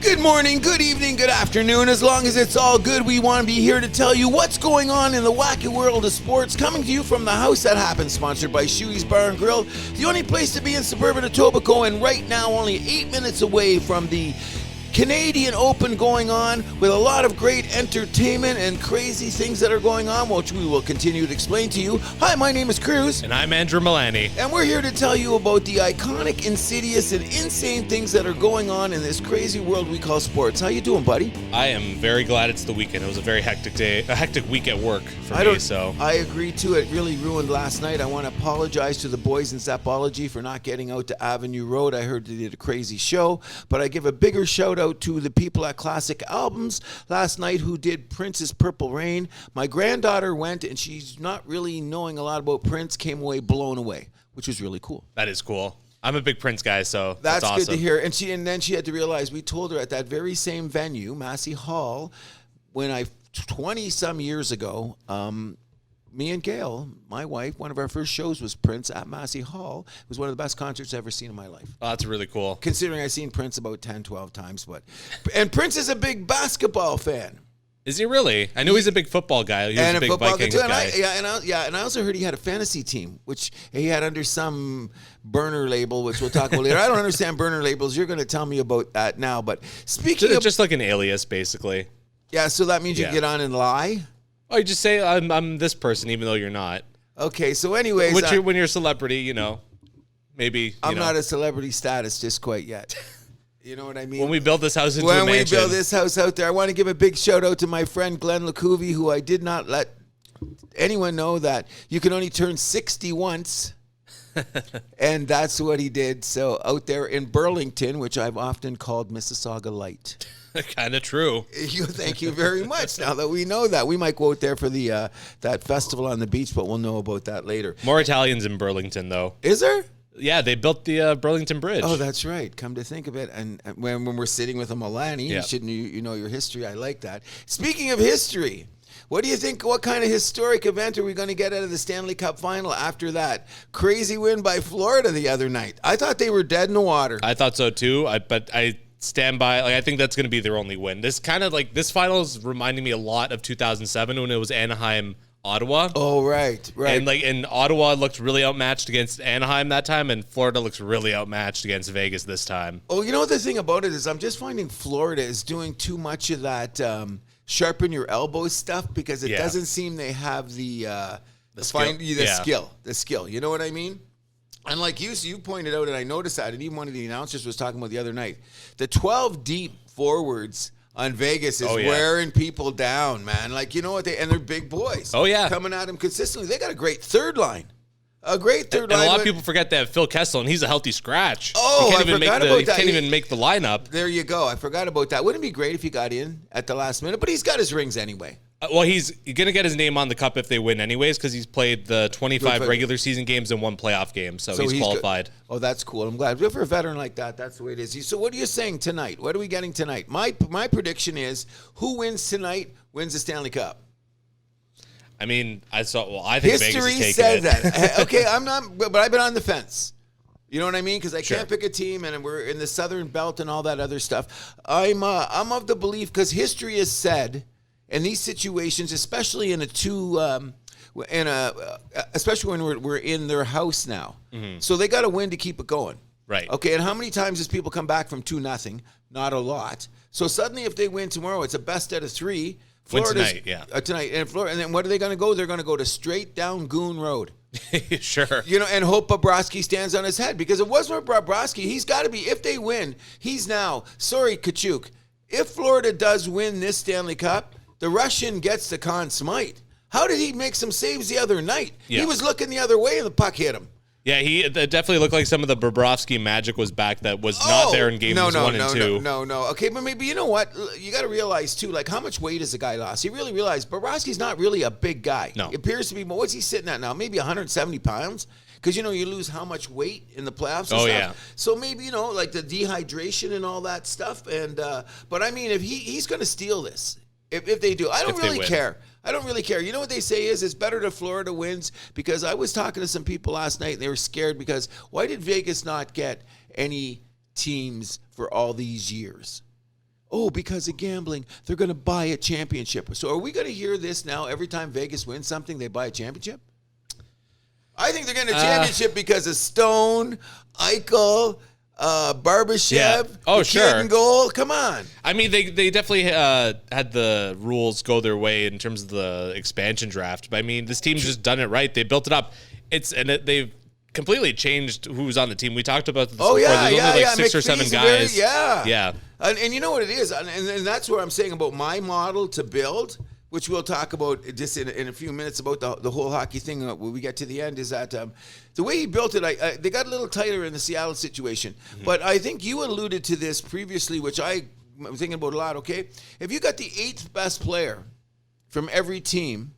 Good morning, good evening, good afternoon. As long as it's all good, we want to be here to tell you what's going on in the wacky world of sports. Coming to you from the House That Happens, sponsored by Shuey's Bar and Grill, the only place to be in suburban Etobicoke, and right now only 8 minutes away from the Canadian Open going on, with a lot of great entertainment and crazy things that are going on, which we will continue to explain to you. Hi, my name is Cruz. And I'm Andrew Milani. And we're here to tell you about the iconic, insidious, and insane things that are going on in this crazy world we call sports. How you doing, buddy? I am very glad it's the weekend. It was a very hectic day, a hectic week at work for me. So I agree too. It really ruined last night. I want to apologize to the boys in Zapology for not getting out to Avenue Road. I heard they did a crazy show, but I give a bigger shout out to the people at Classic Albums last night who did Prince's Purple Rain. My granddaughter went, and she's not really knowing a lot about Prince, came away blown away, which was really cool. That is cool. I'm a big Prince guy, so that's awesome. Good to hear. And then she had to realize, we told her at that very same venue, Massey Hall, when 20 some years ago, me and Gail, my wife, one of our first shows was Prince at Massey Hall. It was one of the best concerts I've ever seen in my life. Oh, that's really cool. Considering I've seen Prince about 10, 12 times. And Prince is a big basketball fan. Is he really? I knew he's a big football guy. He was a big Vikings guy. And I also heard he had a fantasy team, which he had under some burner label, which we'll talk about later. I don't understand burner labels. You're going to tell me about that now. But speaking of... Just like an alias, basically. Yeah, so that means you can get on and lie? Oh, you just say, I'm this person, even though you're not. Okay, so anyways... When you're a celebrity, maybe... I'm not a celebrity status just quite yet. You know what I mean? When we build this house into a mansion. When we build this house out there, I want to give a big shout out to my friend Glenn LeCouvy, who I did not let anyone know that you can only turn 60 once. And that's what he did. So out there in Burlington, which I've often called Mississauga Light. Kind of true. Thank you very much. Now that we know that, we might go out there for the that festival on the beach, but we'll know about that later. More Italians in Burlington, though. Is there? Yeah, they built the Burlington Bridge. Oh, that's right. Come to think of it, and when we're sitting with a Milani, you know your history. I like that. Speaking of history, what do you think? What kind of historic event are we going to get out of the Stanley Cup final after that crazy win by Florida the other night? I thought they were dead in the water. I thought so too. But I stand by. I think that's going to be their only win. This final is reminding me a lot of 2007 when it was Anaheim, Ottawa. Oh, right. And Ottawa looked really outmatched against Anaheim that time, and Florida looks really outmatched against Vegas this time. Oh, you know what the thing about it is? I'm just finding Florida is doing too much of that sharpen your elbows stuff, because it doesn't seem they have the skill. You know what I mean? And like you pointed out, and I noticed that, and even one of the announcers was talking about the other night, the 12 deep forwards on Vegas is wearing people down, man. Like, you know what? And they're big boys. Oh, yeah. Coming at them consistently. They got a great third line. And a lot of people forget that Phil Kessel, and he's a healthy scratch. Oh, I forgot about that. He can't even make the lineup. There you go. I forgot about that. Wouldn't it be great if he got in at the last minute? But he's got his rings anyway. Well, he's going to get his name on the cup if they win anyways, because he's played the 25 regular season games and one playoff game, so he's qualified. Good. Oh, that's cool. I'm glad. For a veteran like that, that's the way it is. So what are you saying tonight? What are we getting tonight? My prediction is who wins tonight wins the Stanley Cup. I mean, I think history Vegas is says taking it. That. Okay, I'm not, but I've been on the fence. You know what I mean? Because I can't pick a team, and we're in the Southern Belt and all that other stuff. I'm of the belief, because history has said, in these situations, especially especially when we're in their house now, so they got to win to keep it going. Right. Okay, and how many times does people come back from 2-0? Not a lot. So suddenly, if they win tomorrow, it's a best out of 3. Florida's, tonight. And then what are they going to go? They're going to go to straight down Goon Road. Sure. And hope Bobrovsky stands on his head, because it wasn't Bobrovsky. He's got to be, if they win, he's now, sorry, Kachuk, if Florida does win this Stanley Cup, the Russian gets the Conn Smythe. How did he make some saves the other night? Yeah. He was looking the other way and the puck hit him. Yeah, he definitely looked like some of the Bobrovsky magic was back that was not there in games 1 and 2. No. Okay, but maybe, you know what? You got to realize, too, like, how much weight has the guy lost? He really realized Bobrovsky's not really a big guy. No. He appears to be, what's he sitting at now? Maybe 170 pounds? Because, you lose how much weight in the playoffs and stuff. Yeah. So maybe, like the dehydration and all that stuff. And but, I mean, if he's going to steal this, if they do, I don't really care. I don't really care. You know what they say is it's better to Florida wins, because I was talking to some people last night and they were scared because why did Vegas not get any teams for all these years? oh, because of gambling, they're going to buy a championship. So are we going to hear this now every time Vegas wins something, they buy a championship? I think they're getting a championship because of Stone, Eichel, Barbashev, Yeah. Oh, the sure. kid in goal. Come on. I mean, they definitely had the rules go their way in terms of the expansion draft. But I mean, this team's just done it right. They built it up. They've completely changed who's on the team. We talked about this before. There's only like 6 or 7 guys. Yeah. And you know what it is? And that's what I'm saying about my model to build, which we'll talk about just in a few minutes about the whole hockey thing when we get to the end, is that the way he built it, they got a little tighter in the Seattle situation. Mm-hmm. But I think you alluded to this previously, which I'm thinking about a lot, okay? If you got the 8th best player from every team,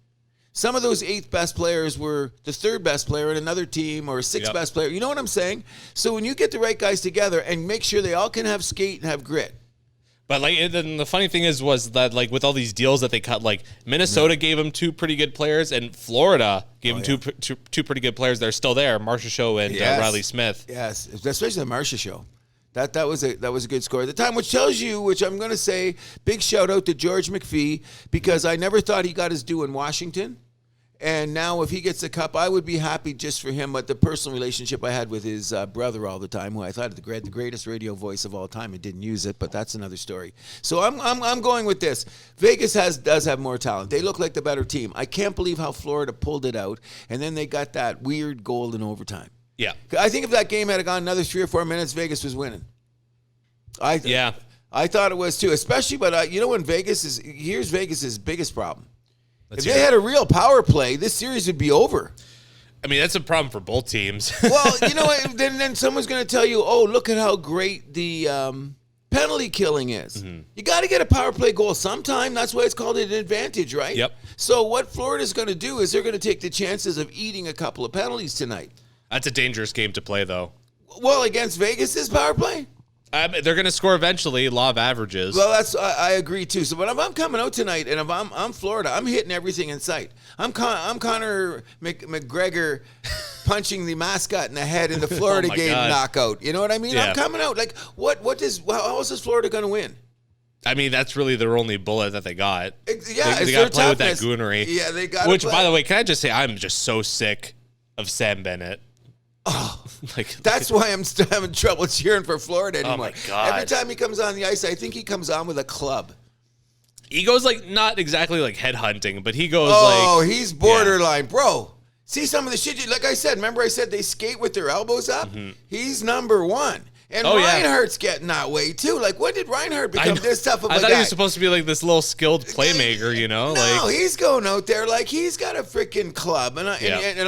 some of those 8th best players were the 3rd best player in another team or 6th best player. You know what I'm saying? So when you get the right guys together and make sure they all can have skate and have grit. But like, then the funny thing was that like with all these deals that they cut, like Minnesota gave them 2 pretty good players, and Florida gave them two pretty good players. They're still there, Marcia Show and Riley Smith. Yes, especially the Marcia Show. That was a good score at the time, which tells you, which I'm going to say, big shout out to George McPhee, because I never thought he got his due in Washington. And now if he gets the cup, I would be happy just for him. But the personal relationship I had with his brother all the time, who I thought had the greatest radio voice of all time, and didn't use it, but that's another story. So I'm going with this. Vegas does have more talent. They look like the better team. I can't believe how Florida pulled it out, and then they got that weird goal in overtime. Yeah. I think if that game had gone another 3 or 4 minutes, Vegas was winning. I thought it was too, especially, but you know when here's Vegas's biggest problem. If they had a real power play, this series would be over. I mean, that's a problem for both teams. Well, you know what? Then someone's going to tell you, oh, look at how great the penalty killing is. Mm-hmm. You got to get a power play goal sometime. That's why it's called an advantage, right? Yep. So what Florida's going to do is they're going to take the chances of eating a couple of penalties tonight. That's a dangerous game to play, though. Well, against Vegas's power play? They're going to score eventually, law of averages. Well, I agree too. So, but if I'm coming out tonight and if I'm Florida, I'm hitting everything in sight. I'm Conor McGregor punching the mascot in the head in the Florida game knockout. You know what I mean? Yeah. I'm coming out like how else is Florida going to win? I mean, that's really their only bullet that they got. Yeah, they got to play with that goonery. Yeah, they got. Which, by the way, can I just say, I'm just so sick of Sam Bennett. Oh, that's why I'm still having trouble cheering for Florida anymore. Oh my God. Every time he comes on the ice, I think he comes on with a club. He goes like not exactly like head hunting, but he goes he's borderline, bro. See some of the shit. Like I said, remember I said they skate with their elbows up? Mm-hmm. He's number 1. And Reinhardt's getting that way, too. Like, when did Reinhardt become this tough of a guy? I thought he was supposed to be like this little skilled playmaker, you know? No, he's going out there like he's got a freaking club. And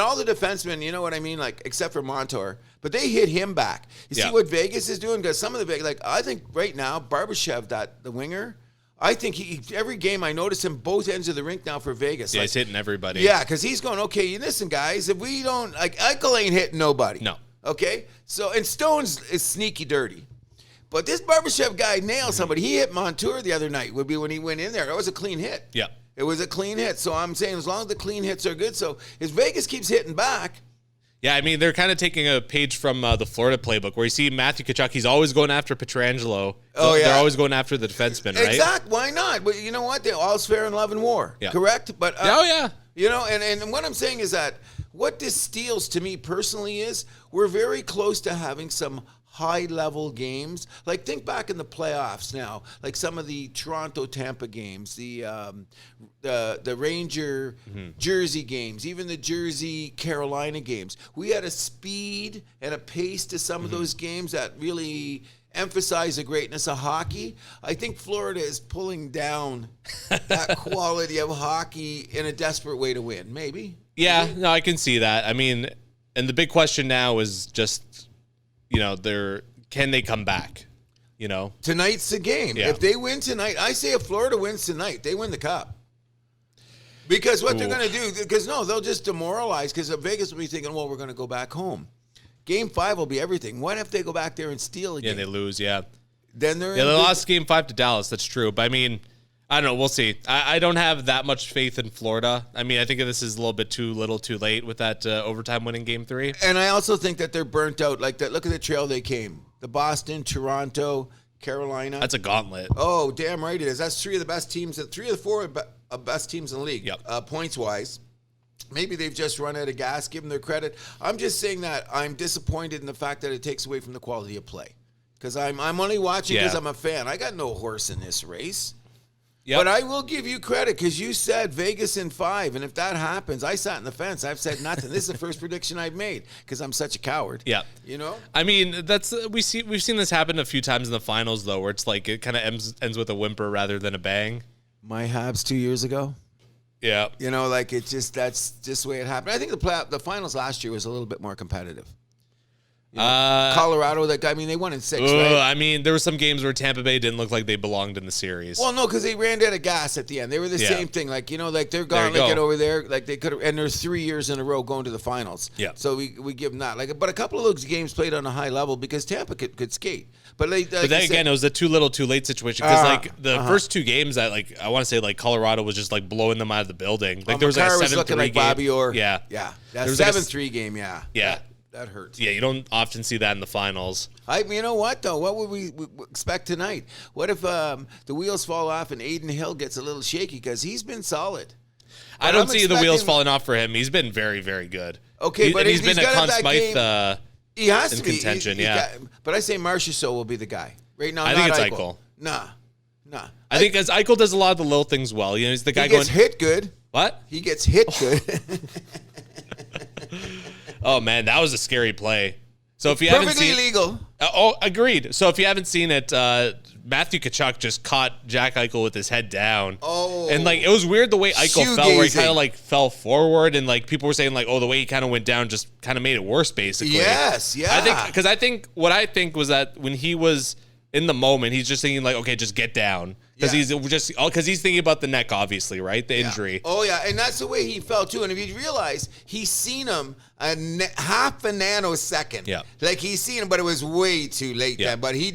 all the defensemen, you know what I mean? Like, except for Montour. But they hit him back. You see what Vegas is doing? Because some of the Vegas, like, I think right now, Barbashev, the winger, I think every game I notice him both ends of the rink now for Vegas. Yeah, he's hitting everybody. Yeah, because he's going, okay, listen, guys, if we don't, like, Eichel ain't hitting nobody. No. Okay, so and Stone's is sneaky dirty, but this Barbashev guy nailed somebody. He hit Montour the other night. Would be when he went in there. It was a clean hit. Yeah, it was a clean hit. So I'm saying as long as the clean hits are good. So as Vegas keeps hitting back. Yeah, I mean they're kind of taking a page from the Florida playbook, where you see Matthew Tkachuk. He's always going after Pietrangelo. Oh yeah, they're always going after the defenseman, right? Exactly. Why not? But you know what? All's fair in love and war. Yeah. Correct. But yeah. You know, and what I'm saying is that what this steals to me personally is we're very close to having some high-level games. Like, think back in the playoffs now, like some of the Toronto-Tampa games, the Ranger Jersey games, even the Jersey-Carolina games. We had a speed and a pace to some of those games that really emphasize the greatness of hockey. I think Florida is pulling down that quality of hockey in a desperate way to win. Maybe. Yeah, no, I can see that. I mean, and the big question now is just, you know, can they come back? You know, tonight's the game. Yeah. If they win tonight, I say if Florida wins tonight, they win the cup. Because what they're going to do, because they'll just demoralize. Because Vegas will be thinking, well, we're going to go back home. Game 5 will be everything. What if they go back there and steal again? Yeah, they lose. Yeah. Then they're they lost Game 5 to Dallas. That's true. But I mean, I don't know. We'll see. I don't have that much faith in Florida. I mean, I think this is a little bit too late with that overtime winning Game 3. And I also think that they're burnt out. Like that. Look at the trail they came. The Boston, Toronto, Carolina. That's a gauntlet. Oh, damn right it is. That's three of the best teams, three of the four best teams in the league, points-wise. Maybe they've just run out of gas. Give them their credit. I'm just saying that I'm disappointed in the fact that it takes away from the quality of play. Because I'm only watching because I'm a fan. I got no horse in this race. Yep. But I will give you credit because you said Vegas in 5, and if that happens, I sat in the fence. I've said nothing. This is the first prediction I've made because I'm such a coward. Yeah, you know. I mean, we've seen this happen a few times in the finals though, where it's like it kind of ends with a whimper rather than a bang. My Habs 2 years ago. Yeah, you know, like that's just the way it happened. I think the finals last year was a little bit more competitive. You know, Colorado, they won in 6, right? I mean, there were some games where Tampa Bay didn't look like they belonged in the series. Well, no, because they ran out of gas at the end. They were the same thing. Like, you know, like they're gauntlet over there. Like they could have, and there's 3 years in a row going to the finals. Yeah. So we give them that. Like, but a couple of those games played on a high level because Tampa could skate. But then again, it was a too little, too late situation because the first 2 games that I want to say Colorado was just blowing them out of the building. Like there was a 7-3 game. Bobby Orr. Yeah. That 7-3 game. Yeah. That hurts. Yeah, you don't often see that in the finals. You know what, though? What would we expect tonight? What if the wheels fall off and Aiden Hill gets a little shaky because he's been solid? I don't see the wheels falling off for him. He's been very, very good. Okay, but he's been a Conn Smythe he has to be. Contention, but I say Marchessault will be the guy. Right now, I think it's Eichel. Nah. I think as Eichel does a lot of the little things well. You know, he's the guy he gets hit good. What? He gets hit good. Oh man, that was a scary play. So if you haven't seen, perfectly legal. Agreed. So if you haven't seen it, Matthew Tkachuk just caught Jack Eichel with his head down. Oh, and it was weird the way Eichel fell, where he kind of fell forward, and people were saying the way he kind of went down just kind of made it worse, basically. Yes, yeah. I think what I think was that when he was in the moment, he's just thinking okay, just get down. Because he's thinking about the neck, obviously, right? The injury. Oh, yeah. And that's the way he felt, too. And if you realize, he's seen him half a nanosecond. Yeah. Like, he's seen him, but it was way too late then. But he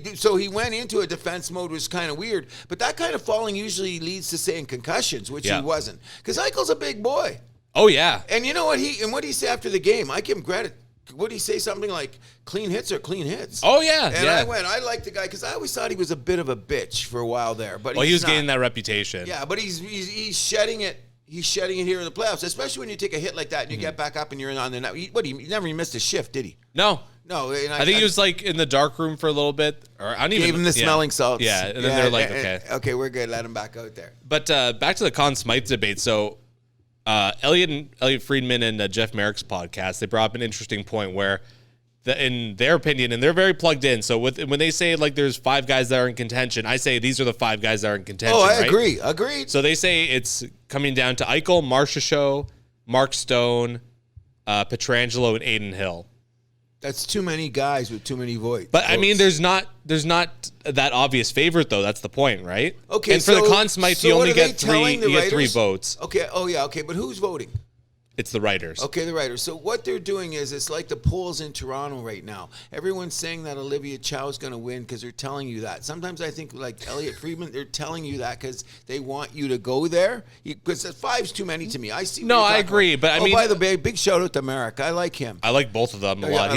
went into a defense mode, which was kind of weird. But that kind of falling usually leads to saying concussions, which he wasn't. Because Eichel's a big boy. Oh, yeah. And you know what he said after the game? I give him credit. What did he say? Something like clean hits are clean hits. Oh, yeah. And I like the guy because I always thought he was a bit of a bitch for a while there. But he was gaining that reputation. Yeah, but he's shedding it. He's shedding it here in the playoffs, especially when you take a hit like that and you get back up and you're on the net. He never even missed a shift, did he? No. I think he was in the dark room for a little bit. Or I don't even gave him the smelling salts. Yeah, and then they're okay. Okay, we're good. Let him back out there. But back to the Conn Smythe debate. So Elliot Friedman and Jeff Merrick's podcast, they brought up an interesting point where in their opinion, and they're very plugged in. So when they say there's 5 guys that are in contention, I say these are the 5 guys that are in contention. Oh, I right? agree. Agreed. So they say it's coming down to Eichel, Marchessault, Mark Stone, Pietrangelo, and Aiden Hill. That's too many guys with too many votes. But I mean, there's not that obvious favorite though. That's the point, right? Okay. And for the Conn Smythe, you only get 3. You get 3 votes. Okay. Oh yeah. Okay. But who's voting? It's the writers. Okay, the writers. So what they're doing is it's like the polls in Toronto right now. Everyone's saying that Olivia Chow's going to win because they're telling you that. Sometimes I think Elliot Friedman, they're telling you that because they want you to go there. Because 5's too many to me. I see. No, I agree. But I mean, by the way, big shout out to Merrick. I like him. I like both of them a lot.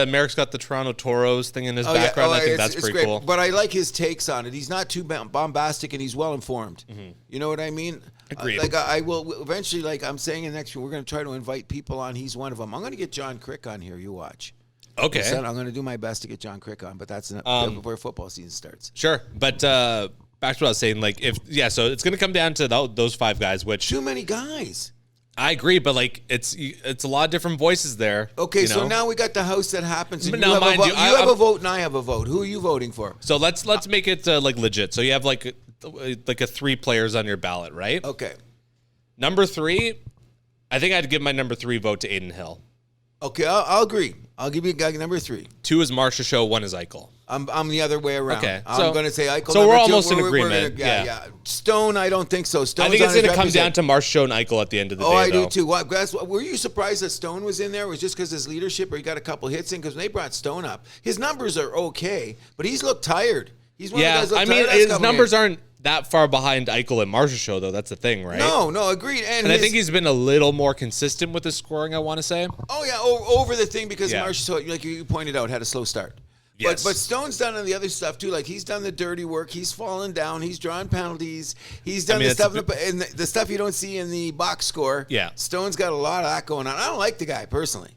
Merrick's got the Toronto Toros thing in his background. I think that's pretty cool. But I like his takes on it. He's not too bombastic and he's well informed. Mm-hmm. You know what I mean? Agreed. I will eventually, I'm saying in the next one, we're going to try to invite people on. He's one of them. I'm going to get John Crick on here. You watch. Okay. I'm going to do my best to get John Crick on, but that's before football season starts. Sure. But back to what I was saying, so it's going to come down to those 5 guys, which. Too many guys. I agree, but it's a lot of different voices there. Okay, so now we got the house that happens. And now, you have a vote and I have a vote. Who are you voting for? So let's make it legit. So you have a 3 players on your ballot, right? Okay. Number 3, I think I'd give my number 3 vote to Aiden Hill. Okay, I'll agree. I'll give you number 3. 2 is Marchessault, 1 is Eichel. I'm the other way around. Okay, I'm going to say Eichel. So we're almost in agreement. Yeah. Stone, I don't think so. I think it's going to come down to Marchessault and Eichel at the end of the day. Oh, I do too. Were you surprised that Stone was in there? Was it just because his leadership, or he got a couple hits in? Because when they brought Stone up, his numbers are okay, but he's looked tired. He's one of the guys looked tired. His numbers aren't that far behind Eichel and Marchessault, though. That's the thing, right? No, agreed. And I think he's been a little more consistent with his scoring, I want to say. Oh, yeah, over the thing because Marchessault, like you pointed out, had a slow start. Yes. But Stone's done the other stuff too. Like he's done the dirty work. He's fallen down. He's drawn penalties. He's done the stuff and the stuff you don't see in the box score. Yeah. Stone's got a lot of that going on. I don't like the guy personally.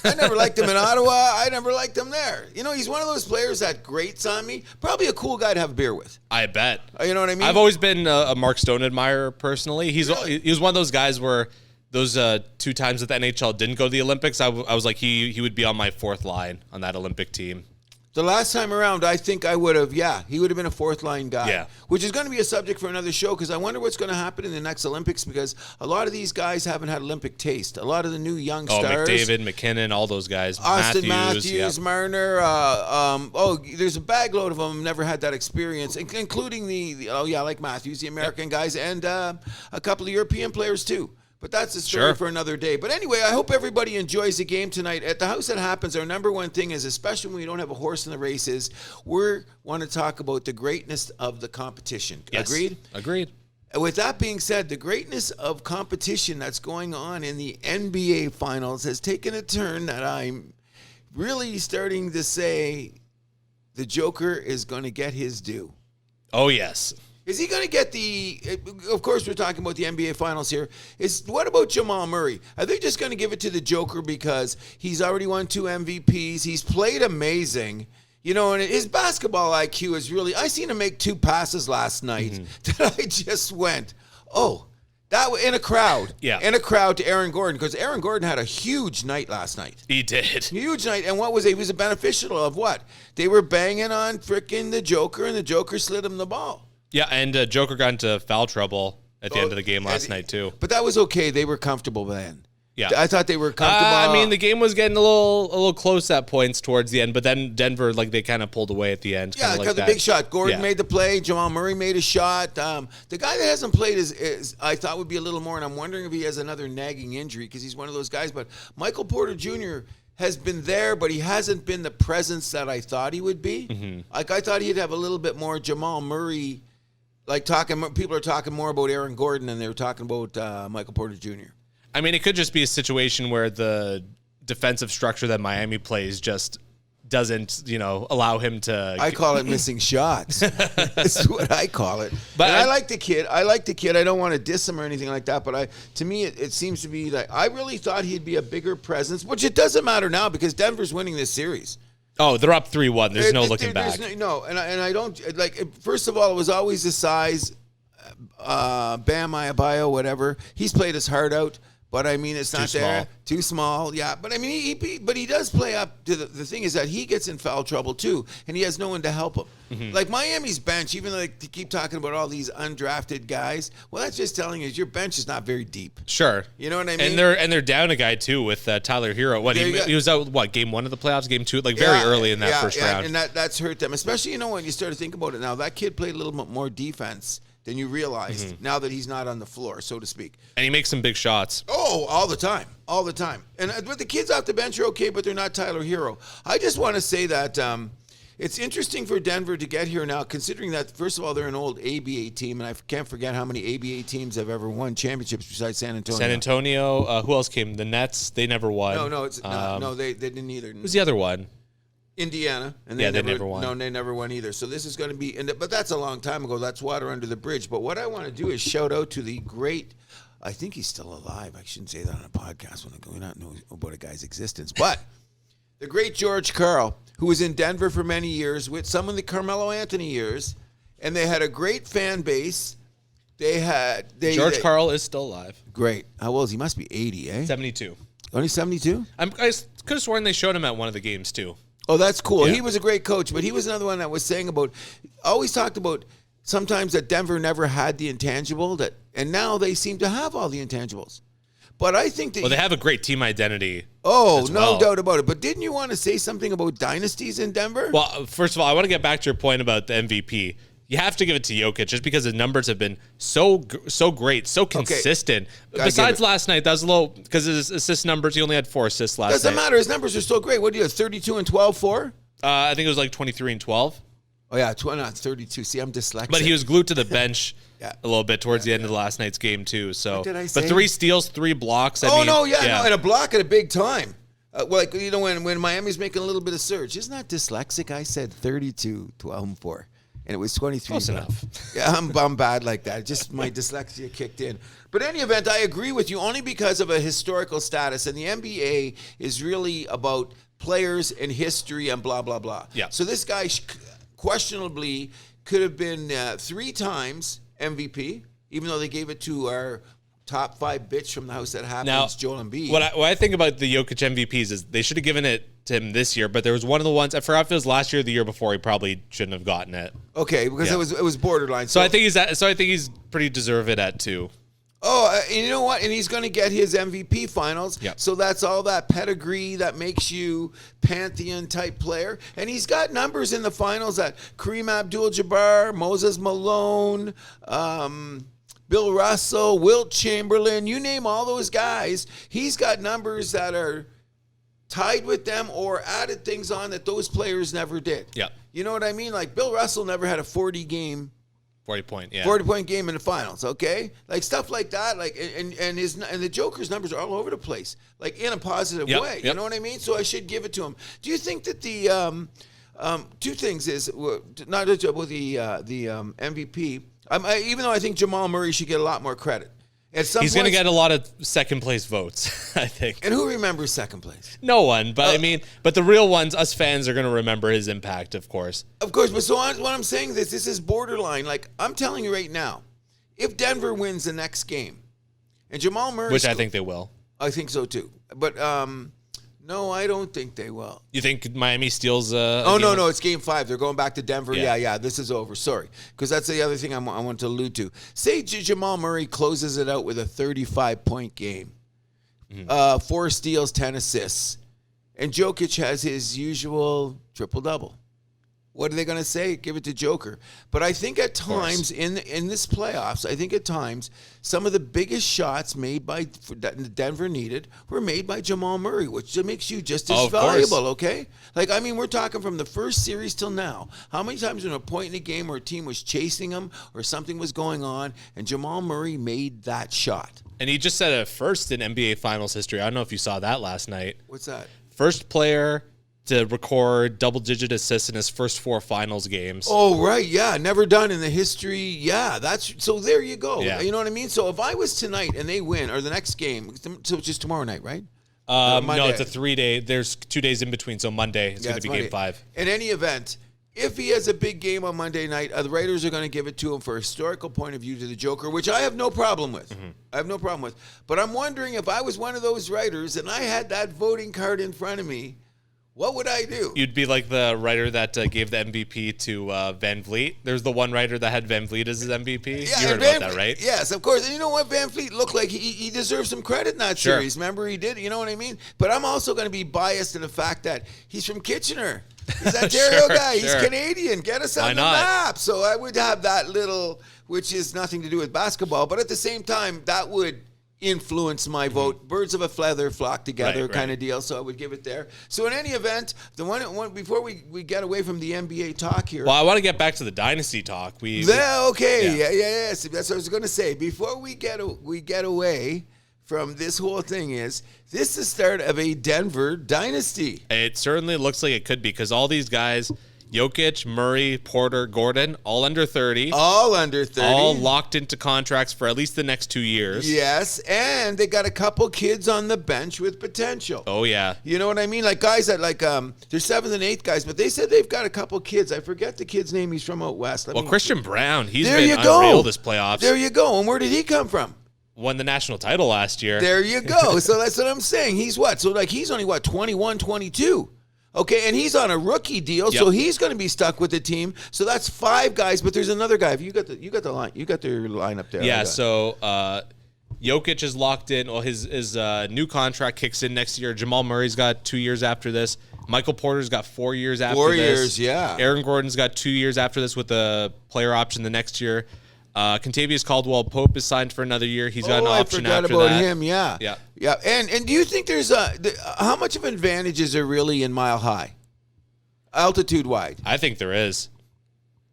I never liked him in Ottawa. I never liked him there. You know, he's one of those players that grates on me. Probably a cool guy to have a beer with. I bet. You know what I mean? I've always been a Mark Stone admirer personally. He was one of those guys where those 2 times that the NHL didn't go to the Olympics, I was like, he would be on my 4th line on that Olympic team. The last time around, I think I would have, he would have been a 4th line guy. Yeah. Which is going to be a subject for another show because I wonder what's going to happen in the next Olympics because a lot of these guys haven't had Olympic taste. A lot of the new young stars. McDavid, McKinnon, all those guys. Austin Matthews, Marner. There's a bagload of them never had that experience, including like Matthews, the American guys, and a couple of European players too. But that's a story for another day. But anyway, I hope everybody enjoys the game tonight. At the House That Happens, our number one thing is, especially when we don't have a horse in the race, is we want to talk about the greatness of the competition. Yes. Agreed? Agreed. With that being said, the greatness of competition that's going on in the NBA Finals has taken a turn that I'm really starting to say the Joker is going to get his due. Oh, yes. Is he going to get of course we're talking about the NBA Finals here. What about Jamal Murray? Are they just going to give it to the Joker because he's already won 2 MVPs? He's played amazing. You know, and his basketball IQ is really, I seen him make 2 passes last night that I just went, that in a crowd. Yeah. In a crowd to Aaron Gordon because Aaron Gordon had a huge night last night. He did. Huge night. And he was a beneficial of what? They were banging on frickin' the Joker and the Joker slid him the ball. Yeah, and Joker got into foul trouble at the end of the game last night, too. But that was okay. They were comfortable then. Yeah. I thought they were comfortable. The game was getting a little close at points towards the end, but then Denver, they kind of pulled away at the end. Yeah, because the big shot. Gordon made the play. Jamal Murray made a shot. The guy that hasn't played is I thought would be a little more, and I'm wondering if he has another nagging injury because he's one of those guys. But Michael Porter Jr. has been there, but he hasn't been the presence that I thought he would be. Mm-hmm. I thought he'd have a little bit more Jamal Murray. People are talking more about Aaron Gordon than they were talking about Michael Porter Jr. I mean, it could just be a situation where the defensive structure that Miami plays just doesn't, allow him to. I call it missing shots. That's what I call it. But I like the kid. I don't want to diss him or anything like that. But to me, it seems to be like I really thought he'd be a bigger presence, which it doesn't matter now because Denver's winning this series. Oh, they're up 3-1. There's no looking back. And I don't like. First of all, it was always the size. Bam Adebayo, whatever. He's played his heart out, but I mean, it's not there. Too small. Yeah, but I mean, he does play up to the thing is that he gets in foul trouble too, and he has no one to help him. Mm-hmm. Like Miami's bench, even though they keep talking about all these undrafted guys, well, that's just telling you your bench is not very deep. Sure, you know what I mean. And they're down a guy too with Tyler Hero. He was out game 1 of the playoffs, game 2, very early in that first round, and that's hurt them. Especially when you start to think about it now. That kid played a little bit more defense than you realized now that he's not on the floor, so to speak. And he makes some big shots. Oh, all the time. And but the kids off the bench are okay, but they're not Tyler Hero. I just want to say that it's interesting for Denver to get here now, considering that, first of all, they're an old ABA team, and I can't forget how many ABA teams have ever won championships besides San Antonio. San Antonio, who else came? The Nets, they never won. No, they didn't either. Who's the other one? Indiana, and they never won. No, they never won either. So this is going to be, but that's a long time ago. That's water under the bridge. But what I want to do is shout out to the great. I think he's still alive. I shouldn't say that on a podcast when we not know about a guy's existence. But the great George Karl, who was in Denver for many years with some of the Carmelo Anthony years, and they had a great fan base. George Karl is still alive. Great. How old is he? Must be 80, eh? 72. Only 72? I could have sworn they showed him at one of the games too. Oh, that's cool. Yeah. He was a great coach, but he was another one that was saying always talked about sometimes that Denver never had the intangible, and now they seem to have all the intangibles. But I think that they have a great team identity. Oh, no doubt about it. But didn't you want to say something about dynasties in Denver? Well, first of all, I want to get back to your point about the MVP. You have to give it to Jokic just because his numbers have been so great, so consistent. Okay. Besides last night, that was a little because his assist numbers. He only had 4 assists last night. Doesn't matter. His numbers are so great. What do you have? 32 and 12 for? I think it was 23 and 12. Oh yeah, 32. See, I'm dyslexic. But he was glued to the bench a little bit towards the end of the last night's game too. So, what did I say? But 3 steals, 3 blocks. And a block at a big time. When Miami's making a little bit of surge, isn't that dyslexic? I said 32, 12, and 4. And it was 23. Close enough. Yeah, I'm bad like that. Just my dyslexia kicked in. But in any event, I agree with you only because of a historical status. And the NBA is really about players and history and blah, blah, blah. Yeah. So this guy questionably could have been 3 times MVP, even though they gave it to our top 5 bitch from the house that happens, Now, Joel Embiid. What I think about the Jokic MVPs is they should have given it to him this year, but there was one of the ones, I forgot if it was last year or the year before, he probably shouldn't have gotten it. Okay, because it was borderline. So I think he's pretty deserved at 2. Oh, and you know what? And he's going to get his MVP finals. Yep. So that's all that pedigree that makes you Pantheon-type player. And he's got numbers in the finals that Kareem Abdul-Jabbar, Moses Malone, Bill Russell, Wilt Chamberlain, you name all those guys. He's got numbers that are tied with them or added things on that those players never did. Yeah. You know what I mean? Like Bill Russell never had a 40-point game in the finals, okay? Like stuff like that, like and the Joker's numbers are all over the place, like in a positive way. You know what I mean? So I should give it to him. Do you think that the 2 things is not with the MVP? Even though I think Jamal Murray should get a lot more credit. He's going to get a lot of second place votes, I think. And who remembers second place? No one, but but the real ones, us fans are going to remember his impact, of course. Of course, but so what I'm saying is this is borderline. Like, I'm telling you right now, if Denver wins the next game, and Jamal Murray... Which I think they will. I think so, too. But, no, I don't think they will. You think Miami steals no, it's game 5. They're going back to Denver. Yeah, this is over. Sorry. Because that's the other thing I want to allude to. Say Jamal Murray closes it out with a 35-point game. 4 steals, 10 assists. And Jokic has his usual triple-double. What are they going to say? Give it to Joker. But I think at times in this playoffs, I think at times some of the biggest shots made by that Denver needed were made by Jamal Murray, which makes you just as valuable, okay? Like, I mean, we're talking from the first series till now. How many times in a point in a game where a team was chasing them or something was going on and Jamal Murray made that shot? And he just set a first in NBA Finals history. I don't know if you saw that last night. What's that? First player to record double-digit assists in his first 4 finals games. Oh, right, yeah. Never done in the history. Yeah, that's... So there you go. Yeah. You know what I mean? So if I was tonight and they win, or the next game, so it's just tomorrow night, right? No, it's a 3-day. There's 2 days in between, so Monday is going to be Monday. Game 5. In any event, if he has a big game on Monday night, the writers are going to give it to him for a historical point of view to the Joker, which I have no problem with. Mm-hmm. I have no problem with. But I'm wondering if I was one of those writers and I had that voting card in front of me, what would I do? You'd be like the writer that gave the MVP to Van Vliet. There's the one writer that had Van Vliet as his MVP. Yeah, you heard about that, right? Yes, of course. And you know what? Van Vliet looked like he deserved some credit in that series. Remember, he did. You know what I mean? But I'm also going to be biased to the fact that he's from Kitchener. He's that Ontario guy. He's Canadian. Get us on the map. So I would have that little, which is nothing to do with basketball. But at the same time, that would influence my vote. Birds of a feather flock together kind of deal. So I would give it there. So in any event, the one before we get away from the NBA talk here. Well, I want to get back to the dynasty talk. Yeah. So that's what I was going to say. Before we get away from this whole thing, is this the start of a Denver dynasty? It certainly looks like it could be, because all these guys, Jokic, Murray, Porter, Gordon, all under 30. All under 30. All locked into contracts for at least the next 2 years. Yes, and they got a couple kids on the bench with potential. Oh, yeah. You know what I mean? Like guys that they're 7th and 8th guys, but they said they've got a couple kids. I forget the kid's name. He's from out west. Christian Brown, he's been unreal this playoffs. There you go. And where did he come from? Won the national title last year. There you go. So that's what I'm saying. He's what? So he's only 21, 22. Okay, and he's on a rookie deal, so he's going to be stuck with the team. So that's 5 guys, but there's another guy. If you got the line, you got their line up there. Yeah. So Jokic is locked in. Well, his new contract kicks in next year. Jamal Murray's got 2 years after this. Michael Porter's got 4 years after this. 4 years, yeah. Aaron Gordon's got 2 years after this with a player option the next year. Contavious Caldwell-Pope is signed for another year. He's got an option after that. I forgot about him, yeah. Yeah. Yeah. And do you think there's how much of an advantage is there really in Mile High? Altitude-wide? I think there is.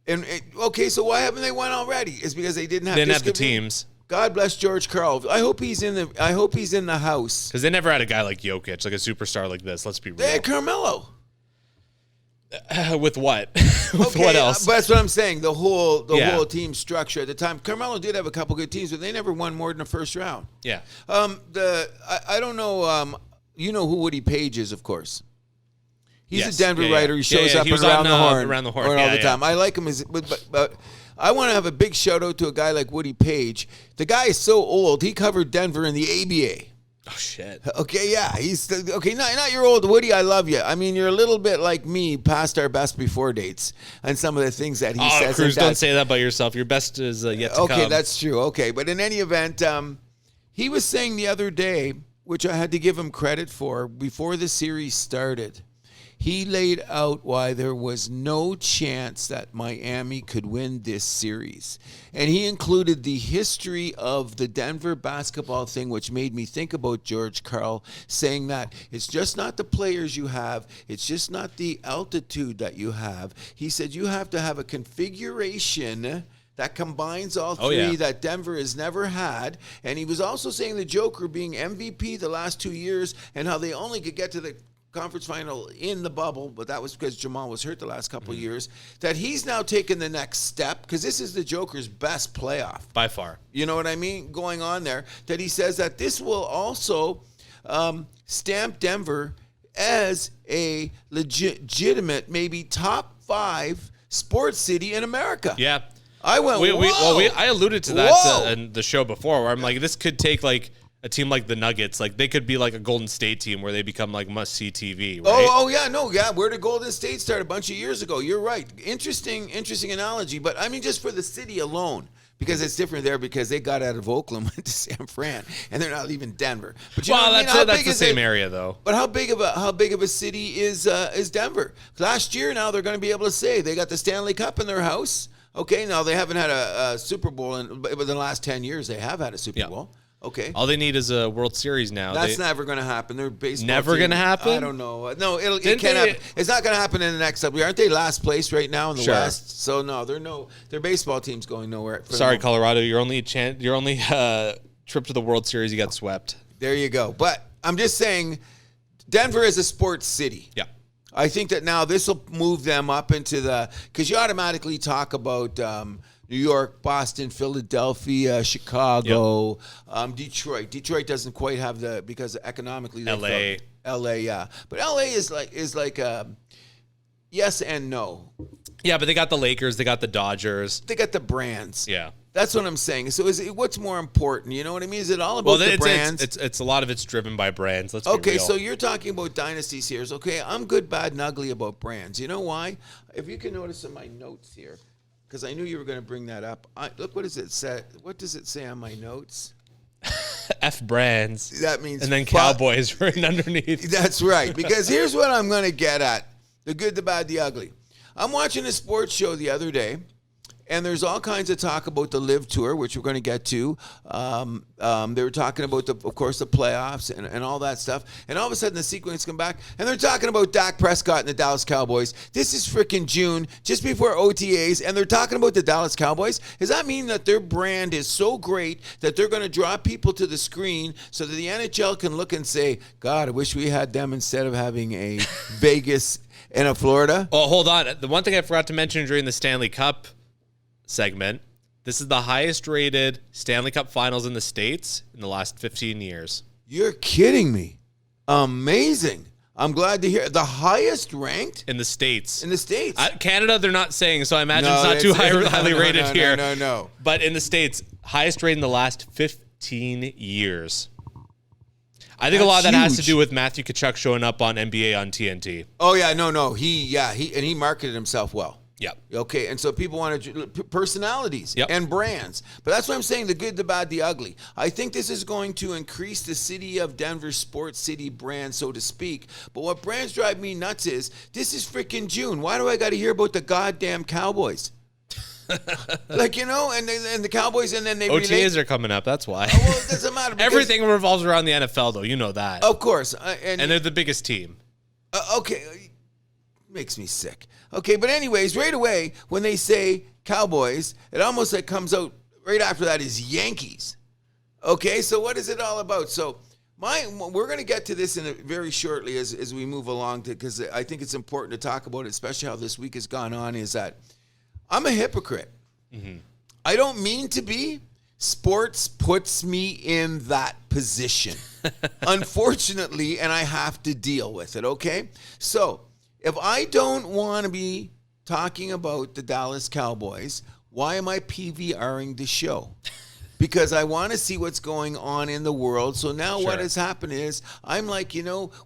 And okay, so why haven't they won already? It's because they didn't have the teams. God bless George Karl. I hope he's in the house. Because they never had a guy like Jokic, like a superstar like this. Let's be real. They had Carmelo. With what? With what else? But that's what I'm saying. The whole team structure at the time. Carmelo did have a couple good teams, but they never won more than the first round. Yeah. I don't know. You know who Woody Page is, of course. He's a Denver yeah. writer. He shows up He was around on, the horn all the time. I like him but I want to have a big shout out to a guy like Woody Page. The guy is so old. He covered Denver in the ABA. Oh shit. Okay, yeah, he's okay. Not your old Woody. I love you. I mean, you're a little bit like me, past our best before dates, and some of the things that he says. Cruz, don't say that about yourself. Your best is yet to come. Okay, that's true. Okay, but in any event, he was saying the other day, which I had to give him credit for, before the series started. He laid out why there was no chance that Miami could win this series. And he included the history of the Denver basketball thing, which made me think about George Karl, saying that it's just not the players you have, it's just not the altitude that you have. He said you have to have a configuration that combines all three that Denver has never had. And he was also saying the Joker being MVP the last 2 years and how they only could get to the conference final in the bubble, but that was because Jamal was hurt the last couple of years, that he's now taken the next step, because this is the Joker's best playoff. By far. You know what I mean? Going on there, that he says that this will also stamp Denver as a legitimate, maybe top 5 sports city in America. Yeah. I went, I alluded to that in the show before, where I'm like, this could take like a team like the Nuggets, like they could be like a Golden State team where they become like must-see TV, right? Where did Golden State start a bunch of years ago? You're right. Interesting analogy. But I mean, just for the city alone, because it's different there because they got out of Oakland, went to San Fran, and they're not leaving Denver. But you know that's the same area though. But how big of a city is Denver? Last year, now they're going to be able to say they got the Stanley Cup in their house. Okay, now they haven't had a Super Bowl but in the last 10 years. They have had a Super Bowl. Okay. All they need is a World Series now. That's never going to happen. They're baseball never going to happen? I don't know. No, it can't happen. It's not going to happen in the next couple years. Aren't they last place right now in the West? So no, their baseball team's going nowhere. Sorry, Colorado. Your only trip to the World Series, you got swept. There you go. But I'm just saying, Denver is a sports city. Yeah. I think that now this will move them up into because you automatically talk about New York, Boston, Philadelphia, Chicago, Detroit. Detroit doesn't quite have because economically LA, yeah. But LA is like yes and no. Yeah, but they got the Lakers, they got the Dodgers. They got the brands. Yeah. That's what I'm saying. So what's more important? You know what I mean? Is it all about the brands? It's a lot of it's driven by brands. Let's be real. So you're talking about dynasties here. Okay, I'm good, bad, and ugly about brands. You know why? If you can notice in my notes here, because I knew you were going to bring that up. Look, what does it say? What does it say on my notes? F brands. That means and then Cowboys written underneath. That's right. Because here's what I'm going to get at: the good, the bad, the ugly. I'm watching a sports show the other day, and there's all kinds of talk about the LIV Tour, which we're going to get to. They were talking about, of course, the playoffs and all that stuff. And all of a sudden, the sequence come back, and they're talking about Dak Prescott and the Dallas Cowboys. This is freaking June, just before OTAs, and they're talking about the Dallas Cowboys. Does that mean that their brand is so great that they're going to draw people to the screen so that the NHL can look and say, God, I wish we had them instead of having a Vegas and a Florida? Oh, hold on. The one thing I forgot to mention during the Stanley Cup segment, this is the highest rated Stanley Cup finals in the States in the last 15 years. You're kidding me. Amazing. I'm glad to hear the highest ranked in the States. In the States. Canada, they're not saying, so I imagine it's not too highly rated here. No. But in the States, highest rated in the last 15 years. I think a lot of that has to do with Matthew Tkachuk showing up on NBA on TNT. Oh yeah, no. He marketed himself well. Yep. Okay, and so people want to personalities and brands. But that's what I'm saying, the good, the bad, the ugly. I think this is going to increase the city of Denver's sports city brand, so to speak. But what brands drive me nuts is, this is freaking June. Why do I got to hear about the goddamn Cowboys? Like, you know, and the Cowboys, and then they OTAs are coming up, that's why. Oh, well, it doesn't matter. Everything revolves around the NFL, though. You know that. Of course. And they're the biggest team. Okay. Makes me sick. Okay, but anyways, right away, when they say Cowboys, it almost like comes out right after that is Yankees. Okay, so what is it all about? So we're going to get to this very shortly as we move along, because I think it's important to talk about it, especially how this week has gone on, is that I'm a hypocrite. Mm-hmm. I don't mean to be. Sports puts me in that position, unfortunately, and I have to deal with it, okay? So if I don't want to be talking about the Dallas Cowboys, why am I PVRing the show? Because I want to see what's going on in the world. So now what has happened is, I'm like,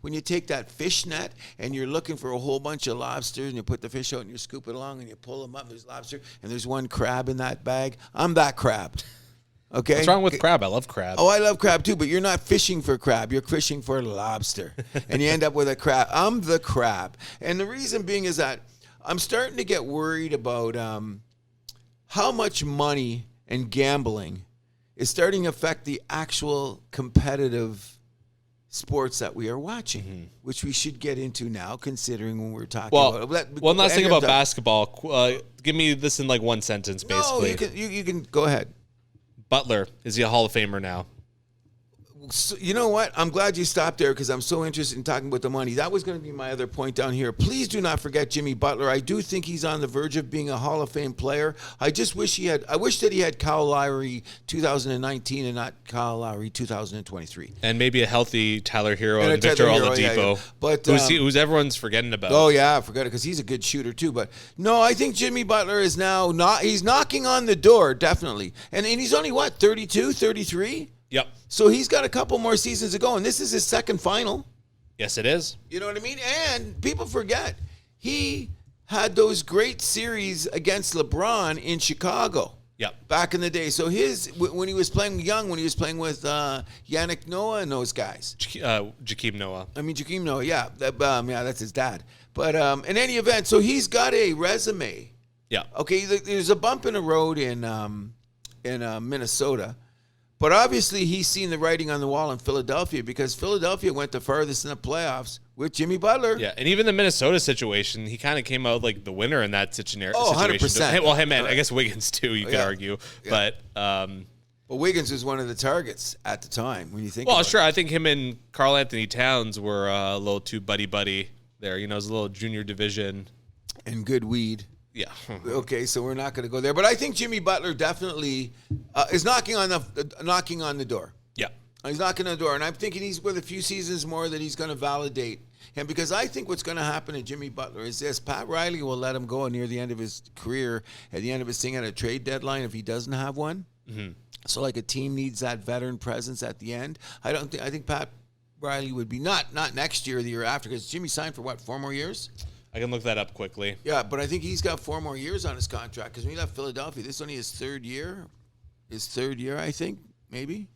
when you take that fish net and you're looking for a whole bunch of lobsters and you put the fish out and you scoop it along and you pull them up, there's lobster, and there's one crab in that bag. I'm that crab. Okay. What's wrong with crab? I love crab. Oh, I love crab too, but you're not fishing for crab. You're fishing for lobster. And you end up with a crab. I'm the crab. And the reason being is that I'm starting to get worried about how much money and gambling is starting to affect the actual competitive sports that we are watching, which we should get into now, considering when we're talking about it. One last thing about basketball. Give me this in like one sentence, basically. No, you can go ahead. Butler, is he a Hall of Famer now? So, you know what? I'm glad you stopped there, because I'm so interested in talking about the money. That was going to be my other point down here. Please do not forget Jimmy Butler. I do think he's on the verge of being a Hall of Fame player. I wish that he had Kyle Lowry 2019 and not Kyle Lowry 2023. And maybe a healthy Tyler Hero and Victor Oladipo, But who's everyone's forgetting about. Oh yeah, I forgot it, because he's a good shooter too. But no, I think Jimmy Butler is now he's knocking on the door, definitely. And he's only 32, 33? Yep. So he's got a couple more seasons to go, and this is his second final. Yes, it is. You know what I mean? And people forget, he had those great series against LeBron in Chicago. Yep. Back in the day. So when he was playing when he was playing with Yannick Noah and those guys. Joakim Noah. Joakim Noah, yeah. That's his dad. But in any event, so he's got a resume. Yeah. Okay, there's a bump in the road in Minnesota. But obviously, he's seen the writing on the wall in Philadelphia, because Philadelphia went the farthest in the playoffs with Jimmy Butler. Yeah, and even the Minnesota situation, he kind of came out like the winner in that situation. Oh, 100%. Well, him and I guess Wiggins too, you could argue. Yeah. But Wiggins was one of the targets at the time when you think about sure. it. I think him and Karl Anthony Towns were a little too buddy-buddy there. It was a little junior division. And good weed. Yeah. Okay, so we're not going to go there, but I think Jimmy Butler definitely is knocking on the door. Yeah. He's knocking on the door, and I'm thinking he's with a few seasons more that he's going to validate him, because I think what's going to happen to Jimmy Butler is this: Pat Riley will let him go near the end of his career, at the end of his thing, at a trade deadline if he doesn't have one. Mm-hmm. So like a team needs that veteran presence at the end. I think Pat Riley would be not next year or the year after, because Jimmy signed for 4 more years. I can look that up quickly. Yeah, but I think he's got 4 more years on his contract, because when he left Philadelphia, this is only his third year. I think, maybe.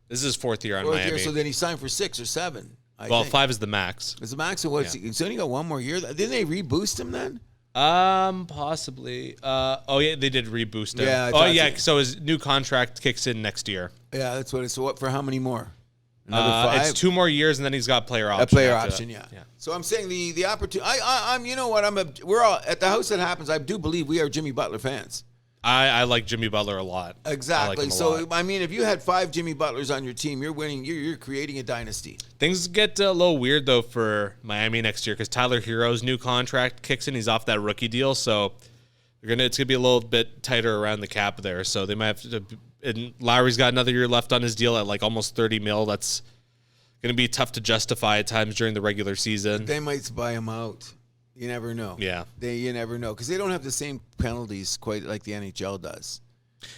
This is his 4th year on Fourth Miami. year, so then he signed for 6 or 7. I think. 5 is the max. Is the max? So what's he's only got 1 more year? Didn't they reboost him then? Possibly. Yeah, they did reboost him. Yeah. So his new contract kicks in next year. Yeah, that's what it's. So what, for how many more? Another 5? It's 2 more years, and then he's got player option. A player option, yeah. So I'm saying the opportunity. I'm. You know what? We're all at the house that happens. I do believe we are Jimmy Butler fans. I like Jimmy Butler a lot. Exactly. I like him so a lot. I mean, if you had 5 Jimmy Butlers on your team, you're winning. You're creating a dynasty. Things get a little weird though for Miami next year, because Tyler Hero's new contract kicks in. He's off that rookie deal, so it's gonna be a little bit tighter around the cap there. So they might have to. And Lowry's got another year left on his deal at like almost $30 million. That's going to be tough to justify at times during the regular season. They might buy him out. You never know. Yeah. You never know, because they don't have the same penalties quite like the NHL does.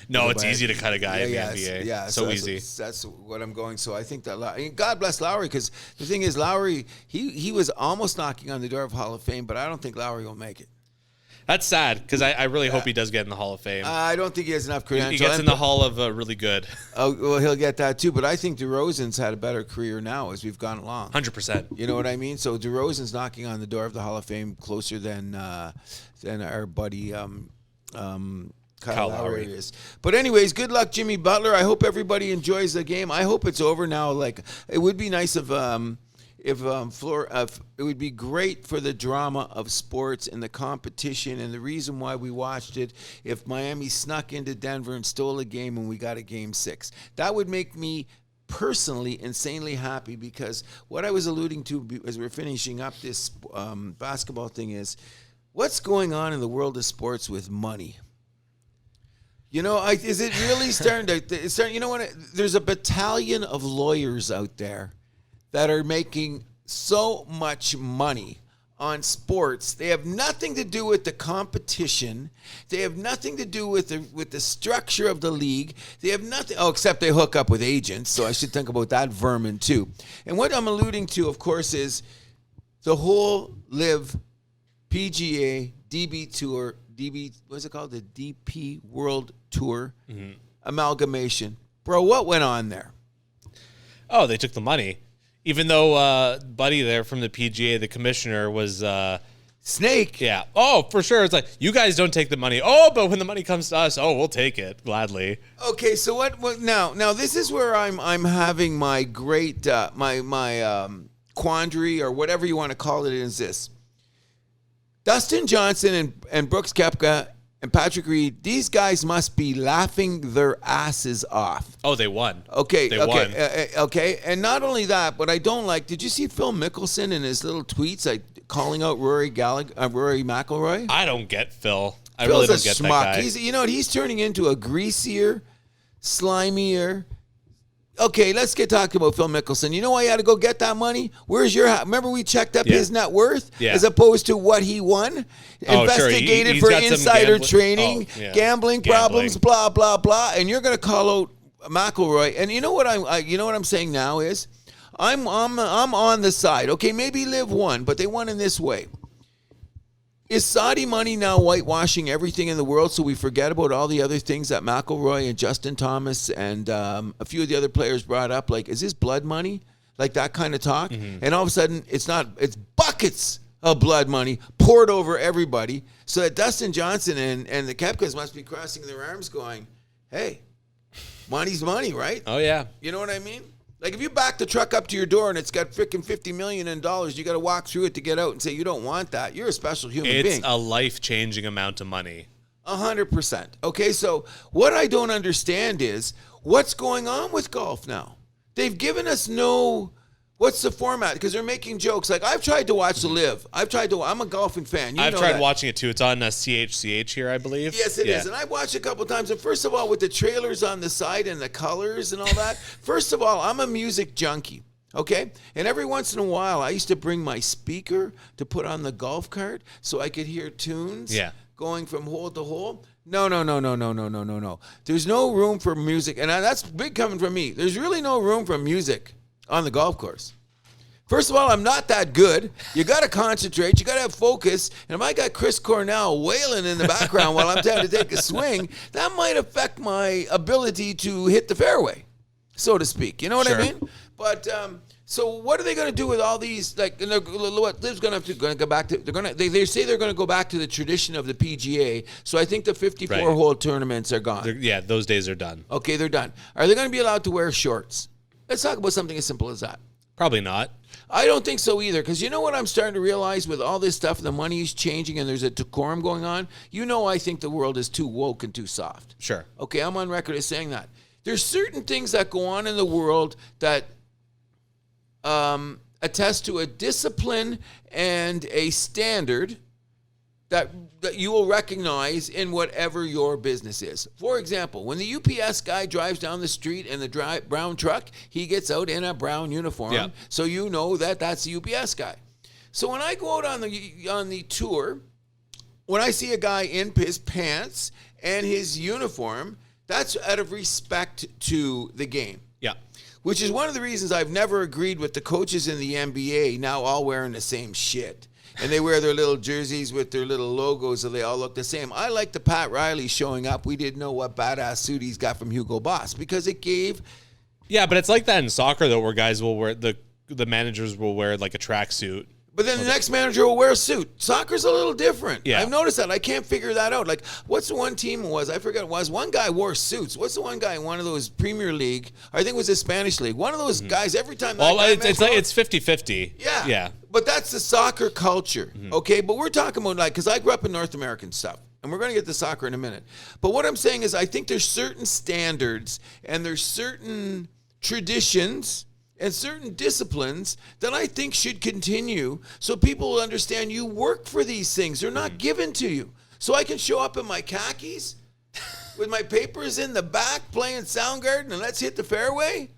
No, it's easy to cut a guy in the NBA. Yeah, so easy. That's what I'm going. So I think that God bless Lowry, because the thing is, Lowry, he was almost knocking on the door of Hall of Fame, but I don't think Lowry will make it. That's sad, because I really hope he does get in the Hall of Fame. I don't think he has enough credentials. He gets in the Hall of really good. Oh, well, he'll get that too. But I think DeRozan's had a better career now as we've gone along. 100%. You know what I mean? So DeRozan's knocking on the door of the Hall of Fame closer than our buddy Kyle Lowry is. But anyways, good luck, Jimmy Butler. I hope everybody enjoys the game. I hope it's over now. Like, it would be nice if if it would be great for the drama of sports and the competition and the reason why we watched it if Miami snuck into Denver and stole a game and we got a game 6. That would make me personally insanely happy, because what I was alluding to as we're finishing up this basketball thing is what's going on in the world of sports with money. You know, is it really starting to? You know what? There's a battalion of lawyers out there that are making so much money on sports. They have nothing to do with the competition. They have nothing to do with the structure of the league. They have nothing. Oh, except they hook up with agents. So I should think about that vermin too. And what I'm alluding to, of course, is the whole LIV PGA DB Tour. What's it called? The DP World Tour amalgamation. Bro, what went on there? Oh, they took the money. Even though Buddy there from the PGA, the commissioner, was... Snake. Yeah. Oh, for sure. It's like, you guys don't take the money. Oh, but when the money comes to us, we'll take it gladly. Okay, so what now this is where I'm having my great my quandary, or whatever you want to call it, is this. Dustin Johnson and Brooks Koepka and Patrick Reed, these guys must be laughing their asses off. Oh, they won. Okay, they won. Okay, and not only that, but I don't like. Did you see Phil Mickelson in his little tweets, like calling out Rory McIlroy? I don't get Phil. I Phil's really don't a get schmuck. that guy. He's turning into a greasier, slimier. Okay, let's get talking about Phil Mickelson. You know why he had to go get that money? Where's your house? Remember we checked up his net worth as opposed to what he won? Investigated He's for got some insider trading, gambling problems, blah, blah, blah. And you're going to call out McIlroy. And you know what I'm saying now is I'm on the side. Okay, maybe LIV won, but they won in this way. Is Saudi money now whitewashing everything in the world so we forget about all the other things that McIlroy and Justin Thomas and a few of the other players brought up? Like, is this blood money? Like that kind of talk? Mm-hmm. And all of a sudden, it's buckets of blood money poured over everybody, so that Dustin Johnson and the Koepkas must be crossing their arms going, hey, money's money, right? Oh, yeah. You know what I mean? Like, if you back the truck up to your door and it's got freaking $50 million, you got to walk through it to get out and say you don't want that. You're a special human being. It's a life-changing amount of money. 100%. Okay, so what I don't understand is what's going on with golf now. They've given us what's the format? Because they're making jokes. Like, I've tried to watch the LIV. I'm a golfing fan. I've tried watching it too. It's on CHCH here, I believe. Yes, it is. And I've watched it a couple of times. And first of all, with the trailers on the side and the colors and all that, first of all, I'm a music junkie. Okay? And every once in a while, I used to bring my speaker to put on the golf cart so I could hear tunes going from hole to hole. No. There's no room for music. And that's big coming from me. There's really no room for music on the golf course. First of all, I'm not that good. You got to concentrate. You got to have focus. And if I got Chris Cornell wailing in the background while I'm trying to take a swing, that might affect my ability to hit the fairway, so to speak. You know what I mean? But so what are they going to do with all these? Like, what Liv's going to go back to? They say they're going to go back to the tradition of the PGA. So I think the 54-hole tournaments are gone. Those days are done. Okay, they're done. Are they going to be allowed to wear shorts? Let's talk about something as simple as that. Probably not. I don't think so either, because you know what I'm starting to realize with all this stuff, the money is changing and there's a decorum going on? I think the world is too woke and too soft. Sure. Okay, I'm on record as saying that. There's certain things that go on in the world that attest to a discipline and a standard that you will recognize in whatever your business is. For example, when the UPS guy drives down the street in the brown truck, he gets out in a brown uniform, so you know that that's the UPS guy. So when I go out on the tour, when I see a guy in his pants and his uniform, that's out of respect to the game. Yeah. Which is one of the reasons I've never agreed with the coaches in the NBA now all wearing the same shit. And they wear their little jerseys with their little logos, so they all look the same. I like the Pat Riley showing up. We didn't know what badass suit he's got from Hugo Boss because it gave. Yeah, but it's like that in soccer though, where guys will wear the managers will wear like a tracksuit. But then the next manager will wear a suit. Soccer's a little different. Yeah. I've noticed that. I can't figure that out. Like, what's the one team it was? I forget it was. One guy wore suits. What's the one guy in one of those Premier League? I think it was the Spanish League. One of those guys, every time that guy it's 50-50. Yeah. Yeah. But that's the soccer culture, okay? But we're talking about, like, because I grew up in North American stuff, and we're going to get to soccer in a minute. But what I'm saying is I think there's certain standards and there's certain traditions and certain disciplines that I think should continue so people will understand you work for these things. They're not given to you. So I can show up in my khakis with my papers in the back playing Soundgarden and let's hit the fairway.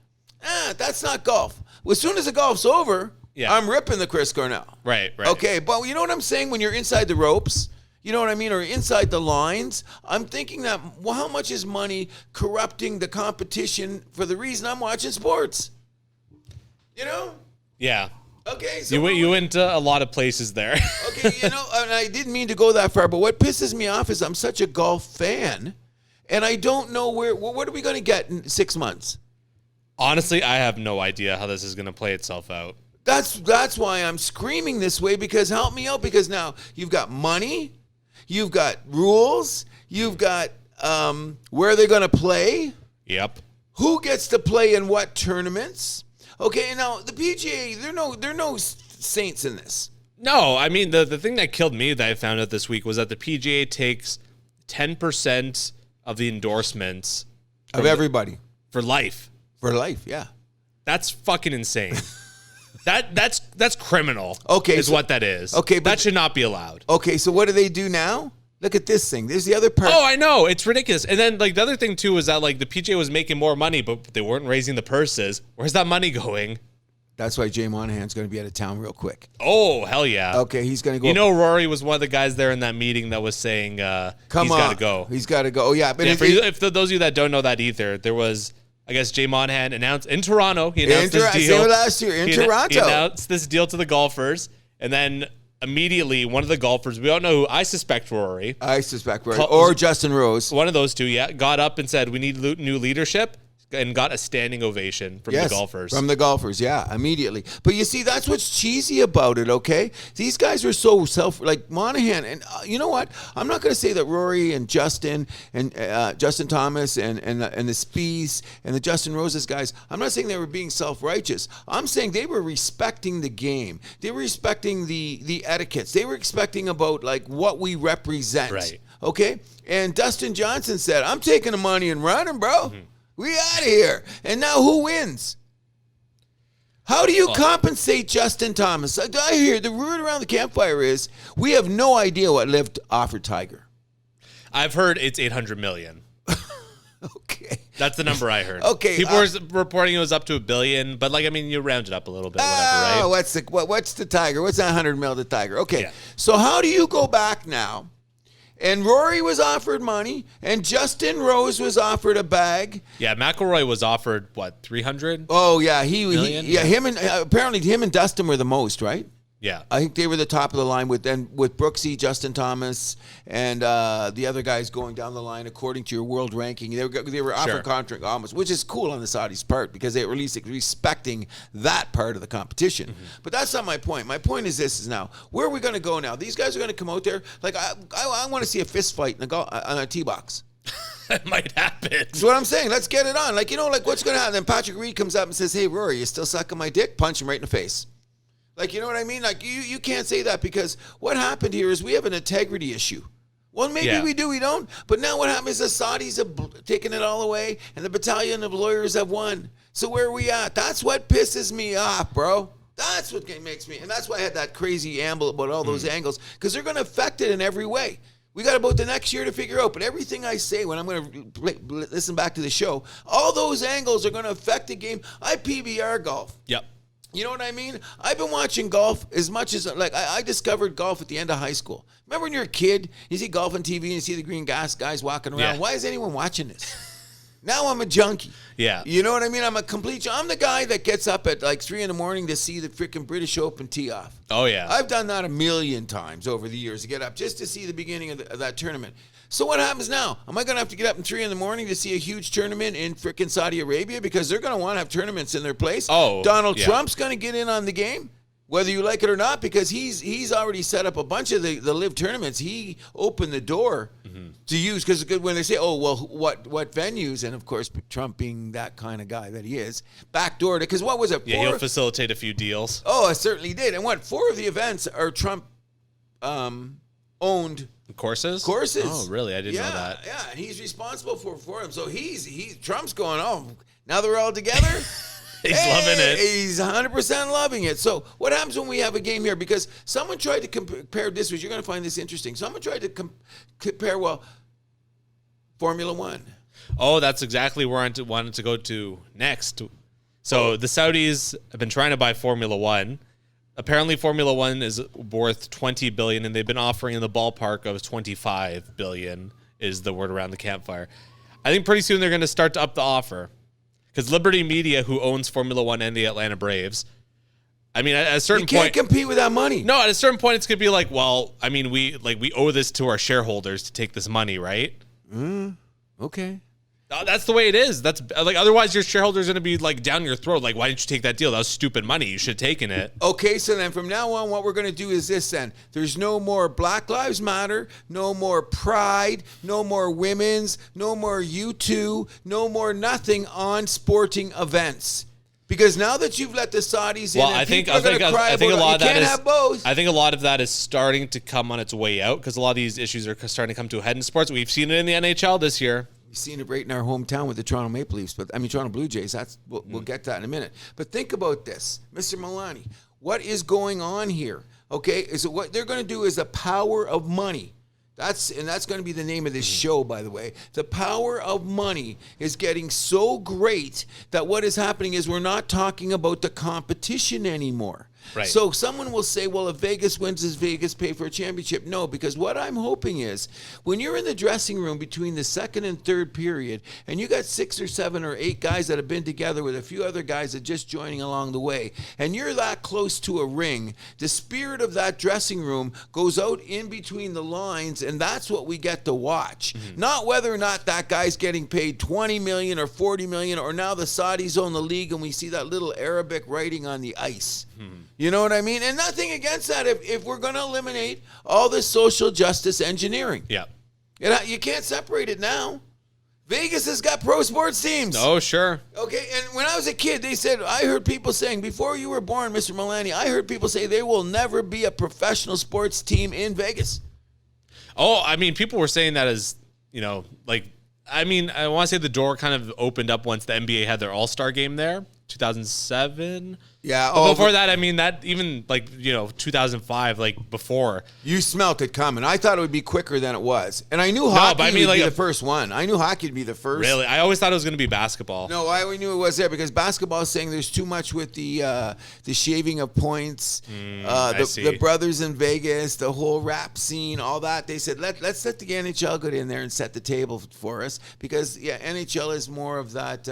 That's not golf. Well, as soon as the golf's over, I'm ripping the Chris Cornell. Right. Okay, but you know what I'm saying? When you're inside the ropes, you know what I mean? Or inside the lines, I'm thinking that, well, how much is money corrupting the competition for the reason I'm watching sports? You know? Yeah. Okay. So you went to a lot of places there. Okay, and I didn't mean to go that far, but what pisses me off is I'm such a golf fan, and I don't know what are we going to get in 6 months? Honestly, I have no idea how this is going to play itself out. That's why I'm screaming this way, because help me out, because now you've got money, you've got rules, you've got where they're going to play. Yep. Who gets to play in what tournaments? Okay, now the PGA, they're no saints in this. No, I mean the thing that killed me that I found out this week was that the PGA takes 10% of the endorsements Of everybody. For life. For life, yeah. That's fucking insane. That's criminal. Okay, is what that is. Okay, but that should not be allowed. Okay, so what do they do now? Look at this thing. There's the other part. Oh, I know. It's ridiculous. And then, like, the other thing, too, is that, like, the PGA was making more money, but they weren't raising the purses. Where's that money going? That's why Jay Monahan's going to be out of town real quick. Oh, hell yeah. Okay, he's going to go. You know, Rory was one of the guys there in that meeting that was saying he's got to go. He's got to go. Oh, yeah. But if those of you that don't know that either, there was, I guess, Jay Monahan announced in Toronto. He announced this deal. Same last year in Toronto. He announced this deal to the golfers, and then immediately one of the golfers, we don't know who, I suspect Rory. Or Justin Rose. One of those two, got up and said, we need new leadership, and got a standing ovation from the golfers. From the golfers, yeah, immediately. But you see, that's what's cheesy about it, okay? These guys are so like Monahan, and you know what? I'm not going to say that Rory and Justin and Justin Thomas and the Spieth and the Justin Roses guys, I'm not saying they were being self-righteous. I'm saying they were respecting the game. They were respecting the etiquettes. They were expecting about, like, what we represent. Right. Okay? And Dustin Johnson said, I'm taking the money and running, bro. Mm-hmm. We out of here. And now who wins? How do you compensate Justin Thomas? I hear the word around the campfire is we have no idea what LIV offered Tiger. I've heard it's $800 million. Okay. That's the number I heard. Okay. People were reporting it was up to $1 billion, but, like, I mean, you round it up a little bit, whatever, right? What's the Tiger? What's that $100 million to Tiger? Okay. Yeah. So how do you go back now? And Rory was offered money, and Justin Rose was offered a bag. Yeah, McIlroy was offered, what, 300? Oh, yeah. Apparently him and Dustin were the most, right? Yeah. I think they were the top of the line with Brooksy, Justin Thomas, and the other guys going down the line according to your world ranking. They were offered contract almost, which is cool on the Saudis' part because they were at least respecting that part of the competition. Mm-hmm. But that's not my point. My point is this: is now where are we going to go now? These guys are going to come out there like I want to see a fist fight on a tee box. That might happen. That's what I'm saying. Let's get it on. Like, what's going to happen? Then Patrick Reed comes up and says, "Hey, Rory, you still sucking my dick?" Punch him right in the face. Like, you know what I mean? Like, you can't say that because what happened here is we have an integrity issue. Well, maybe we do, we don't. But now what happens is the Saudis have taken it all away and the battalion of lawyers have won. So where are we at? That's what pisses me off, bro. That's what makes me. And that's why I had that crazy amble about all those angles because they're going to affect it in every way. We got about the next year to figure out. But everything I say when I'm going to listen back to the show, all those angles are going to affect the game. I PBR golf. Yep. You know what I mean? I've been watching golf as much as, like, I discovered golf at the end of high school. Remember when you're a kid, you see golf on TV and you see the green gas guys walking around. Yeah. Why is anyone watching this? Now I'm a junkie. Yeah. You know what I mean? I'm the guy that gets up at like 3 a.m. to see the freaking British Open tee off. Oh, yeah. I've done that 1,000,000 times over the years to get up just to see the beginning of that tournament. So what happens now? Am I going to have to get up at 3 a.m. to see a huge tournament in freaking Saudi Arabia because they're going to want to have tournaments in their place? Oh, Donald Trump's going to get in on the game. whether you like it or not, because he's already set up a bunch of the LIV tournaments. He opened the door to use, because when they say, oh, well, what venues, and of course Trump being that kind of guy that he is, backdoored it, because what was it? Yeah, he'll facilitate a few deals. Oh, I certainly did. And 4 of the events are Trump owned courses. Oh, really? I didn't know that. Yeah, and he's responsible for them. So Trump's going, oh, now they're all together. He's loving it. He's 100% loving it. So what happens when we have a game here? Because someone tried to compare this, which you're going to find this interesting. Someone tried to compare, Formula One. Oh, that's exactly where I wanted to go to next. So the Saudis have been trying to buy Formula One. Apparently, Formula One is worth $20 billion, and they've been offering in the ballpark of $25 billion is the word around the campfire. I think pretty soon they're going to start to up the offer. Because Liberty Media, who owns Formula One and the Atlanta Braves, I mean, at a certain point, you can't compete with that money. No, at a certain point, it's gonna be like, well, I mean, we owe this to our shareholders to take this money, right? Okay. That's the way it is. That's like, otherwise your shareholders are gonna be like down your throat. Like, why didn't you take that deal? That was stupid money. You should have taken it. Okay, so then from now on, what we're gonna do is this. Then there's no more Black Lives Matter, no more Pride, no more women's, no more U2, no more nothing on sporting events. Because now that you've let the Saudis in, I think a lot of that is starting to come on its way out, because a lot of these issues are starting to come to a head in sports. We've seen it in the NHL this year. We've seen it right in our hometown with the Toronto Maple Leafs, Toronto Blue Jays. We'll get to that in a minute. But think about this, Mr. Milani. What is going on here? Okay, is it what they're going to do is the power of money. That's going to be the name of this show, by the way. The power of money is getting so great that what is happening is we're not talking about the competition anymore. Right. So someone will say, well, if Vegas wins, does Vegas pay for a championship? No, because what I'm hoping is when you're in the dressing room between the second and third period and you got 6 or 7 or 8 guys that have been together with a few other guys that are just joining along the way, and you're that close to a ring, the spirit of that dressing room goes out in between the lines, and that's what we get to watch. Not whether or not that guy's getting paid $20 million or $40 million, or now the Saudis own the league and we see that little Arabic writing on the ice. You know what I mean? And nothing against that if we're going to eliminate all this social justice engineering. Yeah. You can't separate it now. Vegas has got pro sports teams. Oh, sure. Okay, and when I was a kid, I heard people saying, before you were born, Mr. Milani, I heard people say there will never be a professional sports team in Vegas. Oh, I mean, people were saying that as, I want to say the door kind of opened up once the NBA had their All-Star game there, 2007. Yeah. But before that, I mean, that even 2005, before. You smelt it coming. I thought it would be quicker than it was. And I knew hockey would be the first one. I knew hockey would be the first. Really? I always thought it was going to be basketball. No, I always knew it was there because basketball is saying there's too much with the shaving of points, the brothers in Vegas, the whole rap scene, all that. They said, let's let the NHL get in there and set the table for us because, NHL is more of that...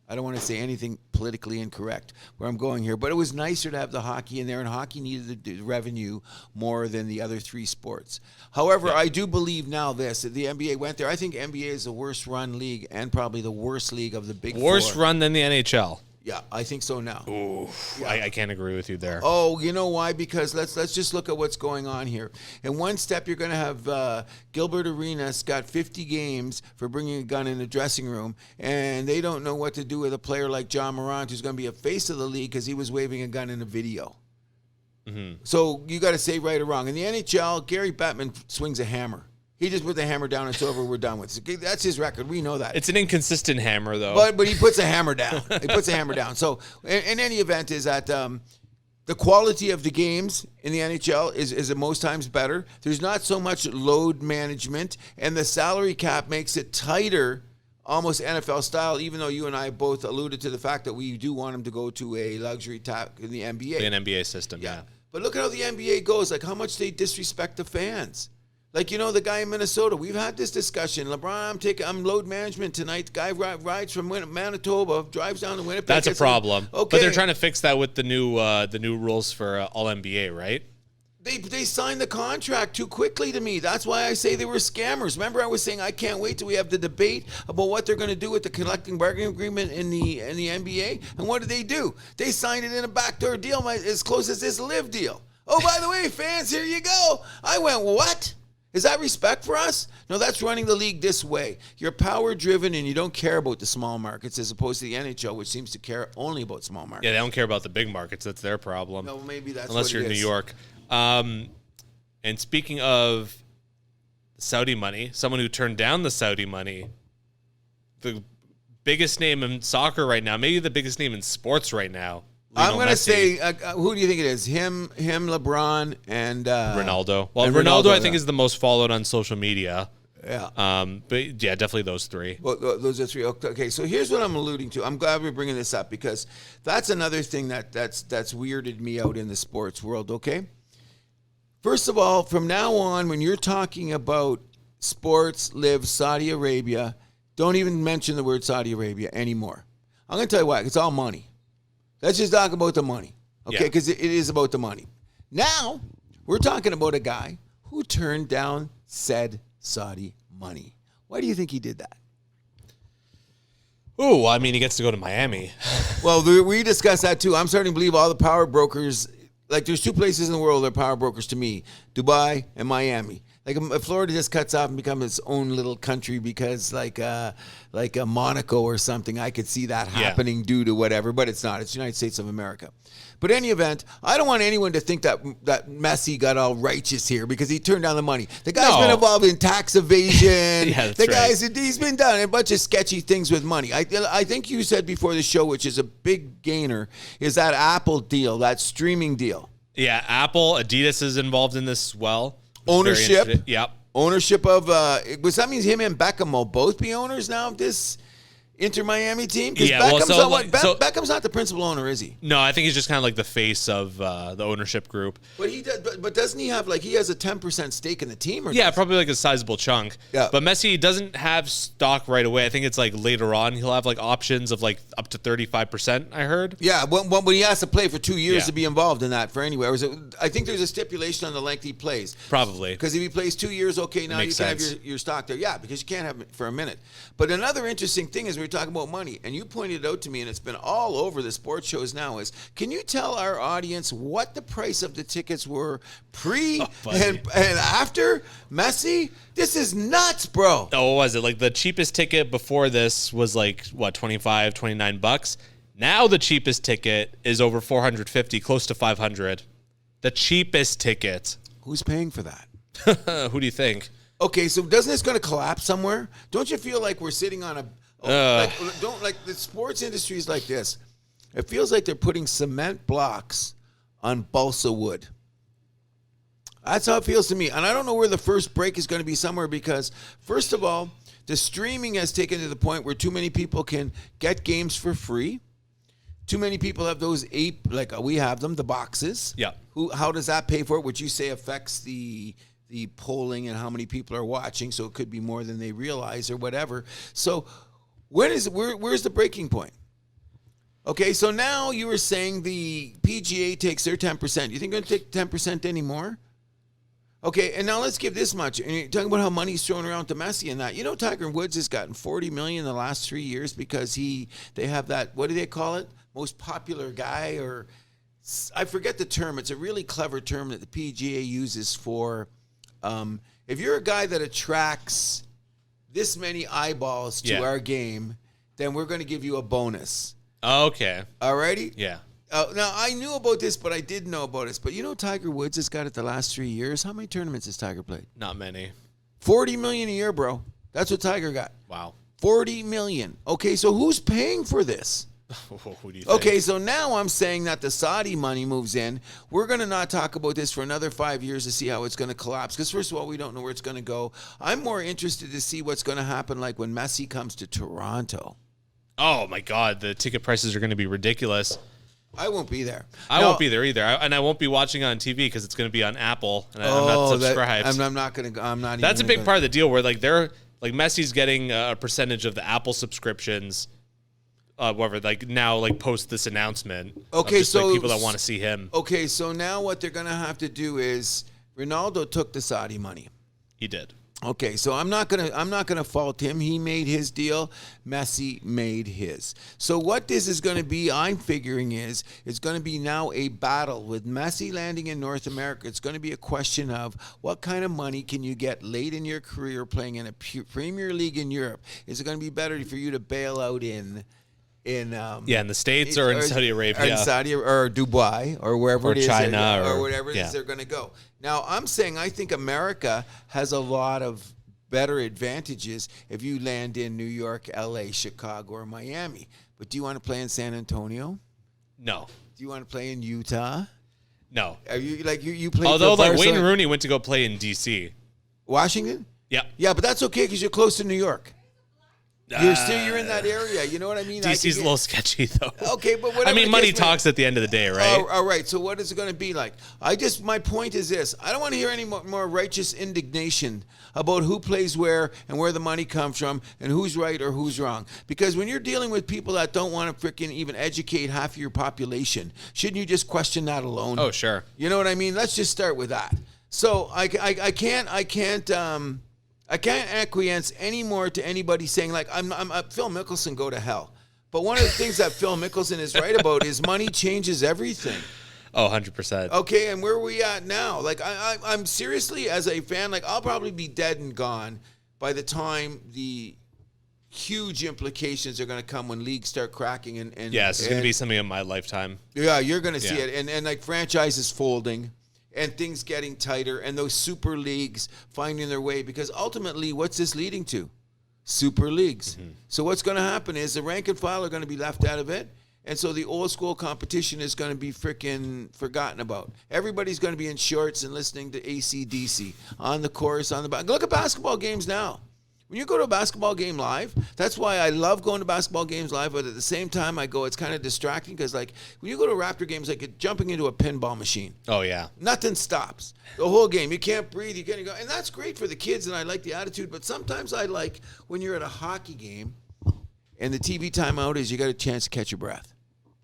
I don't want to say anything politically incorrect where I'm going here, but it was nicer to have the hockey in there, and hockey needed the revenue more than the other 3 sports. However, I do believe now that the NBA went there. I think NBA is the worst run league and probably the worst league of the big 4. Worse run than the NHL. Yeah, I think so now. Ooh, yeah. I can't agree with you there. Oh, you know why? Because let's just look at what's going on here. In one step, you're going to have Gilbert Arenas got 50 games for bringing a gun in the dressing room, and they don't know what to do with a player like John Morant, who's going to be a face of the league because he was waving a gun in a video. So you got to say right or wrong. In the NHL, Gary Bettman swings a hammer. He just put the hammer down. It's over. We're done with it. That's his record. We know that. It's an inconsistent hammer, though. But he puts a hammer down. He puts a hammer down. So in any event, is that the quality of the games in the NHL is most times better. There's not so much load management, and the salary cap makes it tighter, almost NFL style. Even though you and I both alluded to the fact that we do want him to go to a luxury top in the NBA, an NBA system. Yeah. But look at how the NBA goes. Like how much they disrespect the fans. Like, the guy in Minnesota, we've had this discussion. LeBron, I'm load management tonight. The guy rides from Manitoba, drives down to Winnipeg. That's a problem. Okay. But they're trying to fix that with the new rules for All-NBA, right? They signed the contract too quickly to me. That's why I say they were scammers. Remember, I was saying I can't wait till we have the debate about what they're going to do with the collective bargaining agreement in the NBA. And what did they do? They signed it in a backdoor deal as close as this LIV deal. Oh, by the way, fans, here you go. I went, what? Is that respect for us? No, that's running the league this way. You're power-driven and you don't care about the small markets as opposed to the NHL, which seems to care only about small markets. Yeah, they don't care about the big markets. That's their problem. No, maybe that's unless what you're it in is. New York. And speaking of Saudi money, someone who turned down the Saudi money, the biggest name in soccer right now, maybe the biggest name in sports right now, I'm going to Messi. say, who do you think it is? Him, LeBron, and Ronaldo. Well, and Ronaldo, I think, yeah. is the most followed on social media. Yeah. But yeah, definitely those three. Well, those are three. Okay, so here's what I'm alluding to. I'm glad we're bringing this up because that's another thing that's weirded me out in the sports world, okay? First of all, from now on, when you're talking about sports, LIV, Saudi Arabia, don't even mention the word Saudi Arabia anymore. I'm going to tell you why. It's all money. Let's just talk about the money, okay? Because it is about the money. Now, we're talking about a guy who turned down said Saudi money. Why do you think he did that? Oh, I mean, he gets to go to Miami. Well, we discussed that too. I'm starting to believe all the power brokers, like there's two places in the world that are power brokers to me, Dubai and Miami. Like Florida just cuts off and becomes its own little country because like a Monaco or something, I could see that happening due to whatever, but it's not. It's the United States of America. But in any event, I don't want anyone to think that Messi got all righteous here because he turned down the money. The guy's been involved in tax evasion. Yeah, that's right. He's been done a bunch of sketchy things with money. I think you said before the show, which is a big gainer, is that Apple deal, that streaming deal. Yeah, Apple, Adidas is involved in this as well. Ownership. Yep. Ownership of, which that means him and Beckham will both be owners now of this Inter Miami team? Because Beckham's not the principal owner, is he? No, I think he's just kind of like the face of the ownership group. But he does, but doesn't he have he has a 10% stake in the team? Or probably like a sizable chunk. Yeah. But Messi doesn't have stock right away. I think it's like later on he'll have like options of like up to 35%, I heard. Yeah, when he has to play for 2 years to be involved in that for anywhere. I think there's a stipulation on the length he plays. Probably. Because if he plays 2 years, okay, now you can have your stock there. Yeah, because you can't have it for a minute. But another interesting thing is we're talking about money, and you pointed it out to me, and it's been all over the sports shows now, is can you tell our audience what the price of the tickets were and after Messi? This is nuts, bro. Oh, what was it? Like the cheapest ticket before this was like, what, $29 Now the cheapest ticket is over $450, close to $500. The cheapest ticket. Who's paying for that? Who do you think? Okay, so doesn't this going to collapse somewhere? Don't you feel like we're sitting on the sports industry is like this. It feels like they're putting cement blocks on balsa wood. That's how it feels to me. And I don't know where the first break is going to be somewhere because, first of all, the streaming has taken to the point where too many people can get games for free. Too many people have those we have them, the boxes. Yeah. How does that pay for it? Which you say affects the polling and how many people are watching, so it could be more than they realize or whatever. So where's the breaking point? Okay, so now you were saying the PGA takes their 10%. You think they're going to take 10% anymore? Okay, and now let's give this much. And you're talking about how money's thrown around to Messi and that. You know, Tiger Woods has gotten $40 million in the last 3 years because they have that, what do they call it? Most popular guy, or I forget the term. It's a really clever term that the PGA uses for if you're a guy that attracts this many eyeballs to our game, then we're going to give you a bonus. Okay. Alrighty? Yeah. Now, I knew about this, but I didn't know about this. But you know Tiger Woods has got it the last 3 years. How many tournaments has Tiger played? Not many. $40 million a year, bro. That's what Tiger got. Wow. $40 million. Okay, so who's paying for this? Who do you think? Okay, so now I'm saying that the Saudi money moves in. We're going to not talk about this for another 5 years to see how it's going to collapse. Because first of all, we don't know where it's going to go. I'm more interested to see what's going to happen like when Messi comes to Toronto. Oh, my God. The ticket prices are going to be ridiculous. I won't be there. I won't be there either. And I won't be watching on TV because it's going to be on Apple. And I'm not subscribed. I'm not going to. I'm not. That's a big part of the deal where Messi's getting a percentage of the Apple subscriptions. whatever, like now, like post this announcement. Okay, just, so like, people that want to see him. Okay, so now what they're going to have to do is Ronaldo took the Saudi money. He did. Okay, so I'm not gonna fault him. He made his deal. Messi made his. So what this is going to be, I'm figuring, is it's going to be now a battle with Messi landing in North America. It's going to be a question of what kind of money can you get late in your career playing in a Premier League in Europe. Is it going to be better for you to bail out in in the States or in Saudi Arabia, or in Saudi or Dubai or wherever it is, China or whatever it is they're going to go. Now, I'm saying I think America has a lot of better advantages if you land in New York, LA, Chicago, or Miami. But do you want to play in San Antonio? No. Do you want to play in Utah? No. Are you like you play? Although for like Barcelona? Wayne Rooney went to go play in DC. Washington? Yeah. Yeah, but that's okay because you're close to New York. You're in that area. You know what I mean? DC's a little sketchy though. Okay, but whatever. I mean, money talks at the end of the day, right? All right. So what is it going to be like? My point is this: I don't want to hear any more righteous indignation about who plays where and where the money comes from and who's right or who's wrong. Because when you're dealing with people that don't want to freaking even educate half of your population, shouldn't you just question that alone? Oh, sure. You know what I mean? Let's just start with that. So I can't acquiesce anymore to anybody saying like I'm Phil Mickelson, go to hell. But one of the things that Phil Mickelson is right about is money changes everything. Oh, 100%. Okay, and where are we at now? Like I'm seriously, as a fan, like I'll probably be dead and gone by the time the huge implications are going to come when leagues start cracking and it's going to be something in my lifetime. Yeah, you're going to see it, and like franchises folding. And things getting tighter, and those super leagues finding their way. Because ultimately, what's this leading to? Super leagues. Mm-hmm. So what's going to happen is the rank and file are going to be left out of it. And so the old school competition is going to be freaking forgotten about. Everybody's going to be in shorts and listening to AC/DC on the course, on the back. Look at basketball games now. When you go to a basketball game live, that's why I love going to basketball games live, but at the same time I go, it's kind of distracting because like when you go to Raptor games, like jumping into a pinball machine. Oh, yeah. Nothing stops. The whole game. You can't breathe. You can't go. And that's great for the kids, and I like the attitude, but sometimes I like when you're at a hockey game and the TV timeout is you got a chance to catch your breath.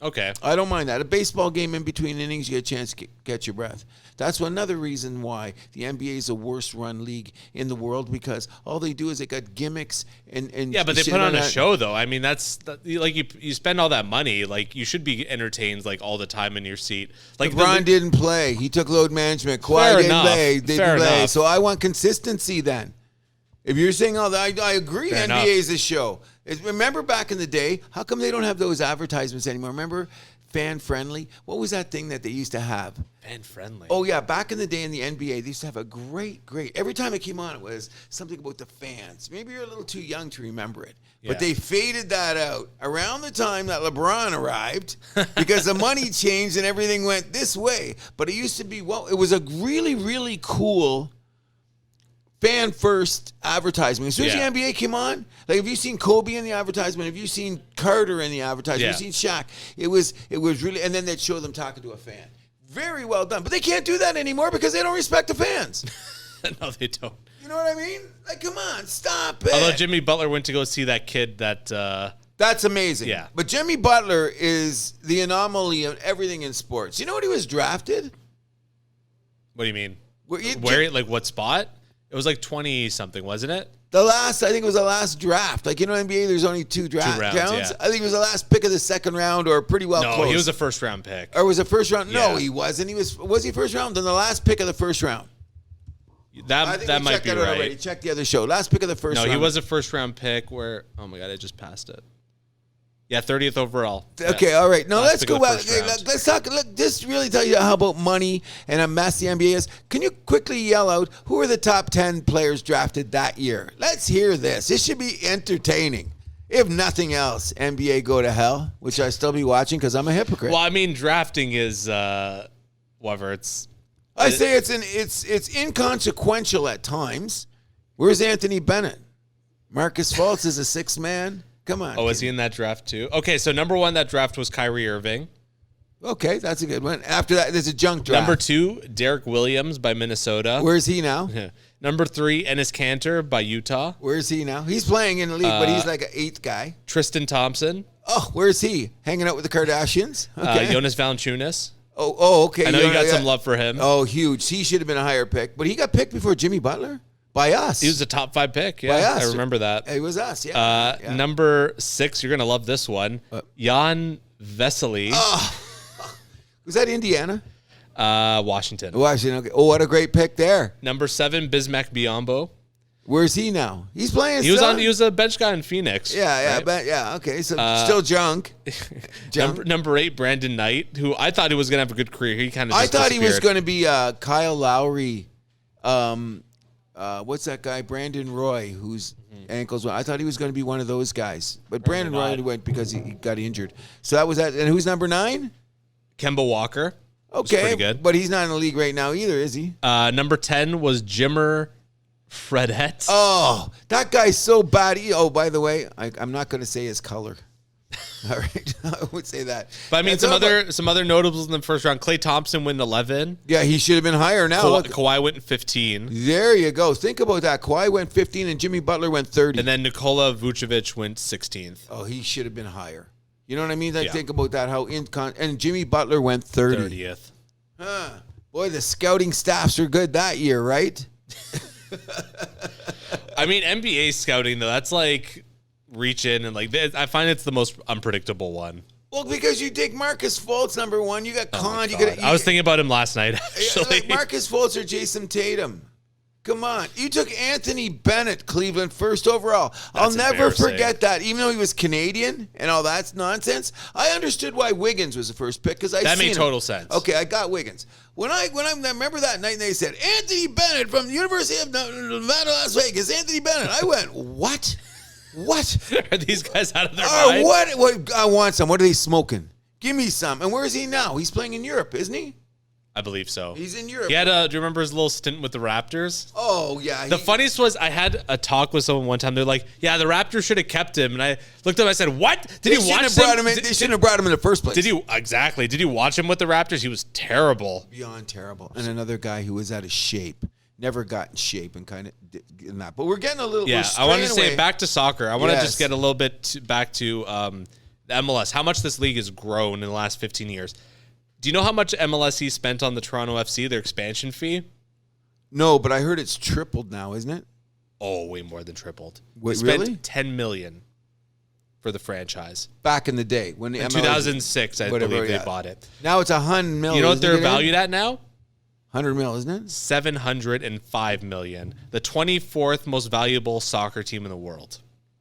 Okay. I don't mind that. A baseball game in between innings, you get a chance to catch your breath. That's another reason why the NBA is the worst run league in the world, because all they do is they got gimmicks and yeah, but they put on a show though. I mean, that's like you spend all that money, like you should be entertained like all the time in your seat. Like LeBron didn't play. He took load management. Kawhi didn't play. So I want consistency then. If you're saying all that, I agree. Fair NBA enough. is a show. Remember back in the day, how come they don't have those advertisements anymore? Remember fan friendly? What was that thing that they used to have? Fan friendly. Oh, yeah. Back in the day in the NBA, they used to have a great, every time it came on, it was something about the fans. Maybe you're a little too young to remember it. Yeah. But they faded that out around the time that LeBron arrived because the money changed and everything went this way. But it used to be, it was a really, really cool fan first advertisement. As soon as the NBA came on, like have you seen Kobe in the advertisement? Have you seen Carter in the advertisement? Have you seen Shaq? It was really, and then they'd show them talking to a fan. Very well done. But they can't do that anymore because they don't respect the fans. No, they don't. You know what I mean? Like, come on, stop it. Although Jimmy Butler went to go see that kid that that's amazing. Yeah. But Jimmy Butler is the anomaly of everything in sports. You know what he was drafted? What do you mean? Where like what spot? It was like 20 something, wasn't it? I think it was the last draft. Like, you know, NBA, there's only two rounds. Yeah. I think it was the last pick of the second round or pretty well close. No, he was a first round pick. Or was it first round? Yeah. No, he wasn't. Was he first round? Then the last pick of the first round. That might be right. Already. Check the other show. Last pick of the first round. No, he was a first round pick where, oh my God, I just passed it. Yeah, 30th overall. Okay, all right. Now let's go back. Round. Let's talk. Look, this really tell you how about money and how mess the NBA is. Can you quickly yell out who are the top 10 players drafted that year? Let's hear this. This should be entertaining. If nothing else, NBA go to hell, which I still be watching because I'm a hypocrite. Well, I mean, drafting is whatever. It's. I say it's inconsequential at times. Where's Anthony Bennett? Marcus Fultz is a sixth man. Come on. Oh, was he in that draft too? Okay, so number one that draft was Kyrie Irving. Okay, that's a good one. After that, there's a junk draft. Number two, Derek Williams by Minnesota. Where's he now? Number three, Enes Kanter by Utah. Where's he now? He's playing in the league, but he's like an eighth guy. Tristan Thompson. Oh, where's he? Hanging out with the Kardashians? Okay. Jonas Valanciunas. Oh, okay. I know you got some love for him. Oh, huge. He should have been a higher pick, but he got picked before Jimmy Butler by us. He was a top 5 pick. Yeah, by us. I remember that. It was us. Yeah. Number 6, you're gonna love this one. Jan Vesely. Was that Indiana? Washington. Washington. Okay. Oh, what a great pick there. Number 7, Bismack Biyombo. Where's he now? He's playing. He was a bench guy in Phoenix. Yeah, right? Okay, so still junk. Number 8, Brandon Knight, who I thought he was gonna have a good career. He kind of. I thought he was going to be Kyle Lowry. What's that guy? Brandon Roy, whose ankles went. I thought he was going to be one of those guys, but Brandon Roy went because he got injured. So that was that. And who's number 9? Kemba Walker. Okay, pretty good. But he's not in the league right now either, is he? Number 10 was Jimmer Fredette. Oh, that guy's so bad. By the way, I'm not going to say his color. All right, I would say that. But I mean, some other notables in the first round. Klay Thompson went 11. Yeah, he should have been higher now. Kawhi went 15. There you go. Think about that. Kawhi went 15 and Jimmy Butler went 30. And then Nikola Vucevic went 16th. Oh, he should have been higher. You know what I mean? Think about that. And Jimmy Butler went 30th. Boy, the scouting staffs are good that year, right? I mean, NBA scouting though, that's like reach in and like I find it's the most unpredictable one. Well, because you take Marcus Fultz number 1, you got Conn. I was thinking about him last night. Actually, like Marcus Fultz or Jason Tatum. Come on. You took Anthony Bennett, Cleveland, first overall. I'll never forget that. Even though he was Canadian and all that nonsense, I understood why Wiggins was the first pick because that made total sense. Okay, I got Wiggins. When I remember that night and they said, Anthony Bennett from the University of Nevada, Las Vegas, Anthony Bennett. I went, what? What? Are these guys out of their mind? What? I want some. What are they smoking? Give me some. And where is he now? He's playing in Europe, isn't he? I believe so. He's in Europe. He had do you remember his little stint with the Raptors? Oh, yeah. The funniest was I had a talk with someone one time. They're like, yeah, the Raptors should have kept him. And I looked up and I said, what? Did he watch him? They shouldn't have brought him in the first place. Exactly. Did you watch him with the Raptors? He was terrible. Beyond terrible. And another guy who was out of shape. Never got in shape and kind of in that. But we're getting a little. Yeah, I want to say back to soccer. I want to just get a little bit back to the MLS. How much this league has grown in the last 15 years. Do you know how much MLSE spent on the Toronto FC, their expansion fee? No, but I heard it's tripled now, isn't it? Oh, way more than tripled. Wait, they spent really? $10 million for the franchise. Back in the day. When in 2006, I believe they bought it. Now it's $100 million. You know what they're valued at now? 100 mil, isn't it? $705 million. The 24th most valuable soccer team in the world.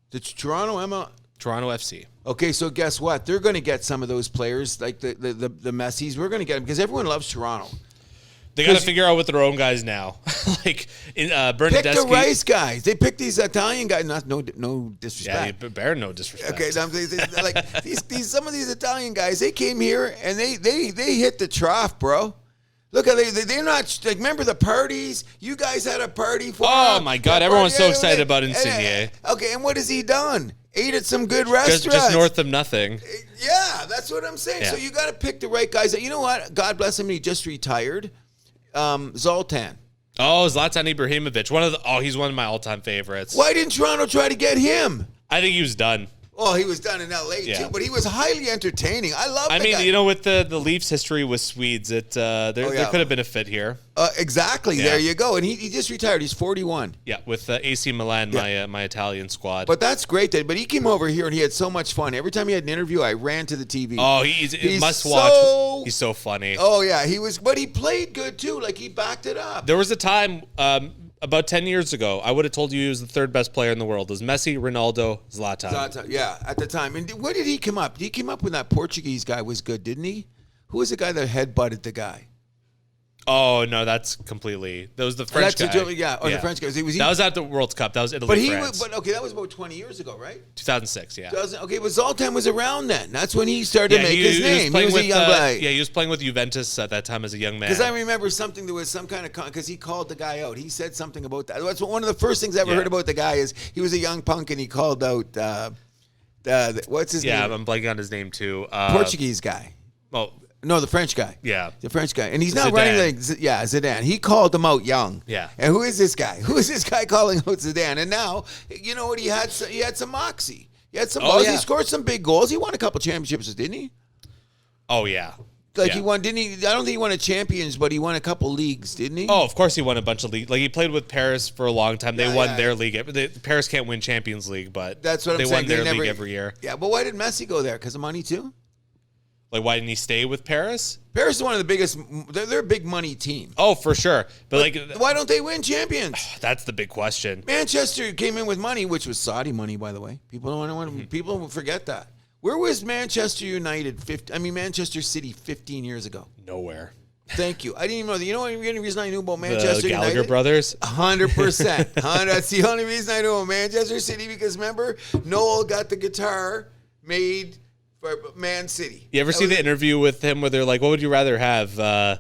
The Toronto FC. Okay, so guess what? They're going to get some of those players, like the Messis. We're going to get them because everyone loves Toronto. They got to figure out with their own guys now. Like Bernadeschi. Pick the rice guys. They pick these Italian guys. No disrespect. Yeah, bear no disrespect. Okay, like these some of these Italian guys. They came here and they hit the trough, bro. Look, they're not like. Remember the parties? You guys had a party for. Oh my God! Everyone's so excited about Insigne. Okay, and what has he done? Ate at some good restaurants. Just north of nothing. Yeah, that's what I'm saying. Yeah. So you got to pick the right guys. You know what? God bless him. He just retired. Zoltan. Oh, Zlatan Ibrahimovic. He's one of my all-time favorites. Why didn't Toronto try to get him? I think he was done. Oh, he was done in L.A. too, but he was highly entertaining. I love. I mean, guy. With the Leafs history with Swedes, there could have been a fit here. Exactly. Yeah. There you go. And he just retired. He's 41. Yeah, with AC Milan, my Italian squad. But that's great. But he came over here and he had so much fun. Every time he had an interview, I ran to the TV. Oh, he's must watch. He's so funny. Oh yeah, he was. But he played good too. Like he backed it up. There was a time. About 10 years ago, I would have told you he was the third best player in the world. It was Messi, Ronaldo, Zlatan. Yeah, at the time. And where did he come up? He came up when that Portuguese guy was good, didn't he? Who was the guy that headbutted the guy? Oh, no, that's completely... That was the French guy. The French guy. That was at the World Cup. That was Italy, France. But that was about 20 years ago, right? 2006, yeah. But Zoltan was around then. That's when he started to make his name. He was a young guy. Yeah, he was playing with Juventus at that time as a young man. Because I remember there was some kind of... Because he called the guy out. He said something about that. That's one of the first things I ever heard about the guy is he was a young punk and he called out... what's his name? Yeah, I'm blanking on his name, too. Portuguese guy. Oh, no, the French guy. Yeah. The French guy. And he's not running like, Zidane. He called him out young. Yeah. And who is this guy? Who is this guy calling out Zidane? And now, you know what? He had some moxie. He had some Oh, balls. yeah. He scored some big goals. He won a couple championships, didn't he? Oh, yeah. Like Yeah. he won, didn't he? I don't think he won a champions, but he won a couple leagues, didn't he? Oh, of course he won a bunch of leagues. Like he played with Paris for a long time. They Yeah, won yeah. their league. Paris can't win Champions League, but That's what I'm they saying. won their They never- league every year. Yeah, but why did Messi go there? Because of money too? Like, why didn't he stay with Paris? Paris is one of the biggest. They're a big money team. Oh, for sure. But like, Why don't they win champions? that's the big question. Manchester came in with money, which was Saudi money, by the way. People don't want people will forget that. Where was Manchester United? Manchester City 15 years ago. Nowhere. Thank you. I didn't even know that. You know what the only reason I knew about The Manchester Gallagher United? brothers. 100%. That's the only reason I know Manchester City, because remember, Noel got the guitar made for Man City. You ever see the interview with him where they're like, what would you rather have?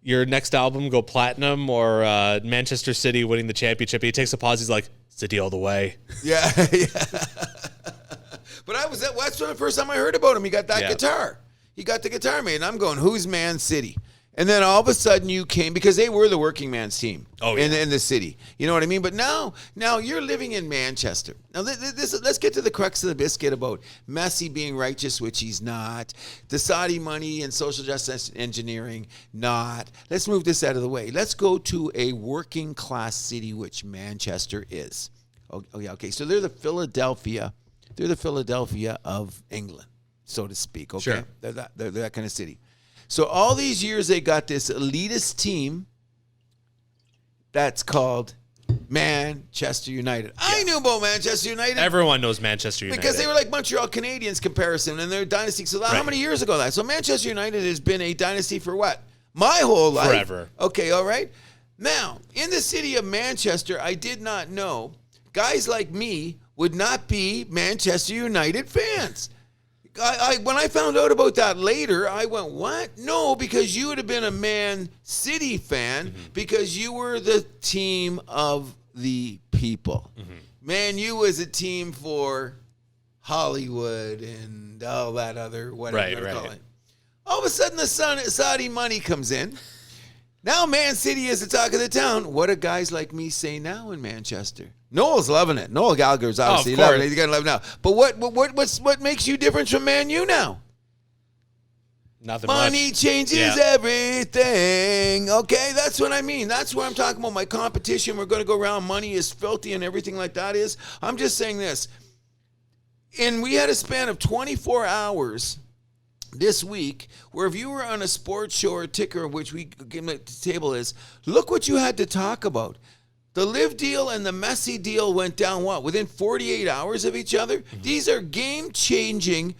Your next album go platinum or Manchester City winning the championship? He takes a pause. He's like, City all the way. Yeah, yeah. But that's the first time I heard about him. He got that guitar. He got the guitar made. And I'm going, who's Man City? And then all of a sudden you came, because they were the working man's team in the city. You know what I mean? But now you're living in Manchester. Now, let's get to the crux of the biscuit about Messi being righteous, which he's not. The Saudi money and social justice engineering, not. Let's move this out of the way. Let's go to a working class city, which Manchester is. Oh yeah, okay. So they're the Philadelphia of England, so to speak. Okay, Sure. They're that kind of city. So all these years they got this elitist team that's called Manchester United. I knew about Manchester United. Everyone knows Manchester United. Because they were like Montreal Canadiens comparison, and they're a dynasty. So how many years ago that? So Manchester United has been a dynasty for what? My whole life. Forever. Okay, all right. Now, in the city of Manchester, I did not know guys like me would not be Manchester United fans. When I found out about that later, I went, what? No, because you would have been a Man City fan because you were the team of the people. Man U was a team for Hollywood and all that other, whatever you want to call it. All of a sudden, the Saudi money comes in. Now Man City is the talk of the town. What do guys like me say now in Manchester? Noel's loving it. Noel Gallagher's obviously loving it. He's gonna love it now. But what makes you different from Man U now? Nothing Money much. changes everything. Okay, that's what I mean. That's what I'm talking about. My competition, we're going to go around. Money is filthy and everything like that is. I'm just saying this. And we had a span of 24 hours this week where if you were on a sports show or ticker, which we give the table is, look what you had to talk about. The LIV deal and the Messi deal went down within 48 hours of each other. These are game-changing,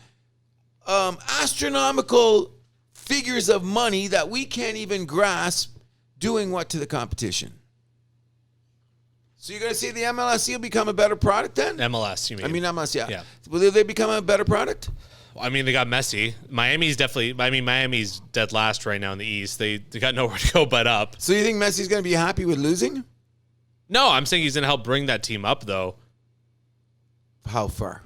astronomical figures of money that we can't even grasp. Doing what to the competition? So you're going to see the MLS will become a better product then? MLS, you mean? I mean MLS, yeah. Yeah. Will they become a better product? I mean, they got Messi. Miami's dead last right now in the East. They got nowhere to go but up. So you think Messi's going to be happy with losing? No, I'm saying he's going to help bring that team up, though. How far?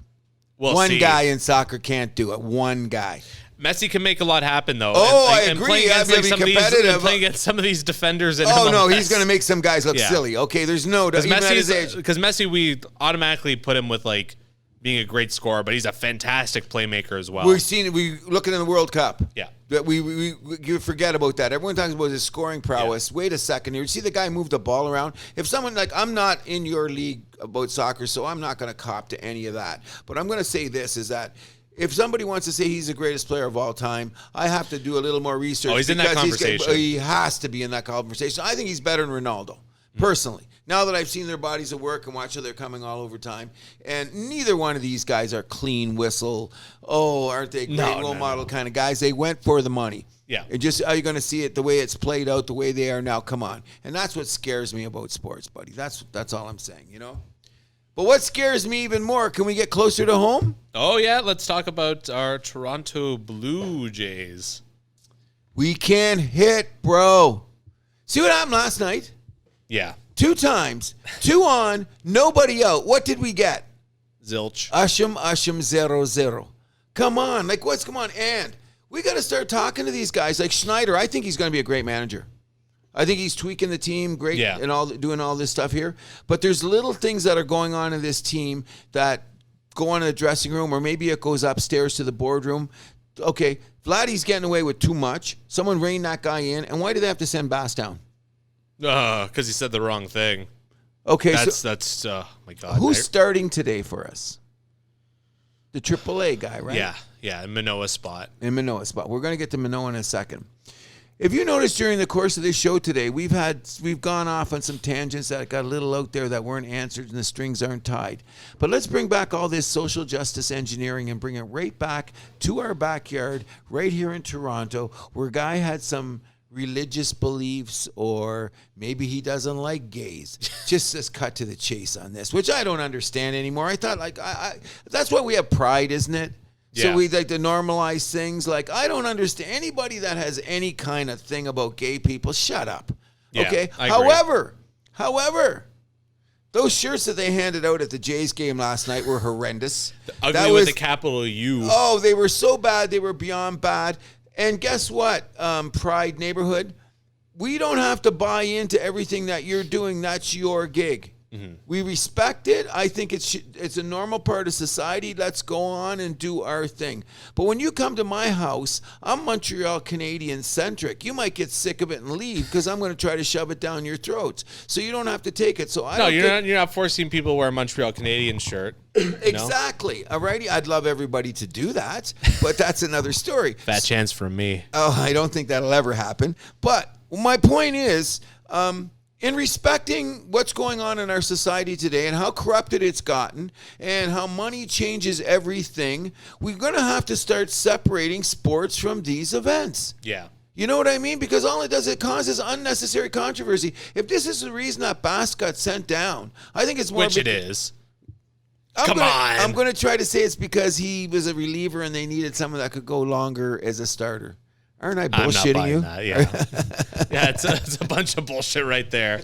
We'll see. Guy in soccer can't do it. One guy. Messi can make a lot happen, though. I agree. Playing against, Playing against some of these defenders. In MLS. No, MLS. he's going to make some guys look silly. Okay, there's no doubt. Because Messi, we automatically put him with being a great scorer, but he's a fantastic playmaker as well. We've seen it. We looking in the World Cup. Yeah. That you forget about that. Everyone talks about his scoring prowess. Yeah. Wait a second. You see the guy move the ball around. If someone I'm not in your league about soccer, so I'm not going to cop to any of that. But I'm going to say this is that if somebody wants to say he's the greatest player of all time, I have to do a little more research. Oh, he's in that conversation. He has to be in that conversation. I think he's better than Ronaldo, personally. Now that I've seen their bodies of work and watch how they're coming all over time, and neither one of these guys are clean whistle, aren't they great role model kind of guys. They went for the money. Yeah. And just are you going to see it the way it's played out, the way they are now? Come on. And that's what scares me about sports, buddy. That's all I'm saying, you know? But what scares me even more, can we get closer to home? Oh, yeah. Let's talk about our Toronto Blue Jays. We can't hit, bro. See what happened last night? Yeah. 2 times, 2 on, nobody out. What did we get? Zilch. Usham, 0-0. Come on, what's come on? And we got to start talking to these guys. Like Schneider, I think he's going to be a great manager. I think he's tweaking the team great and doing all this stuff here. But there's little things that are going on in this team that go on in the dressing room, or maybe it goes upstairs to the boardroom. Okay, Vladdy's getting away with too much. Someone rein that guy in. And why do they have to send Bass down? Because he said the wrong thing. Okay, that's oh my God. Who's starting today for us? The AAA guy, right? Yeah, Manoah spot. In Manoah spot. We're going to get to Manoah in a second. If you notice during the course of this show today, we've gone off on some tangents that got a little out there that weren't answered and the strings aren't tied. But let's bring back all this social justice engineering and bring it right back to our backyard right here in Toronto, where a guy had some religious beliefs, or maybe he doesn't like gays. Just cut to the chase on this, which I don't understand anymore. I thought that's why we have pride, isn't it? Yeah. So we like to normalize things. Like, I don't understand anybody that has any kind of thing about gay people. Shut up. Yeah, okay. I agree. However, those shirts that they handed out at the Jays game last night were horrendous. Ugly with a capital U. Oh, they were so bad. They were beyond bad. And guess what, Pride neighborhood? We don't have to buy into everything that you're doing. That's your gig. Mm-hmm. We respect it. I think it's a normal part of society. Let's go on and do our thing. But when you come to my house, I'm Montreal Canadian centric. You might get sick of it and leave because I'm going to try to shove it down your throats. So you don't have to take it. So you're not forcing people to wear a Montreal Canadian shirt. Exactly. All righty. I'd love everybody to do that, but that's another story. Fat chance from me. Oh, I don't think that'll ever happen. But my point is, in respecting what's going on in our society today and how corrupted it's gotten and how money changes everything, we're going to have to start separating sports from these events. Yeah. You know what I mean? Because all it does, it causes unnecessary controversy. If this is the reason that Bass got sent down, I think it's more... Which it is. I'm going to try to say it's because he was a reliever and they needed someone that could go longer as a starter. Aren't I bullshitting you? That, yeah, yeah, it's a bunch of bullshit right there.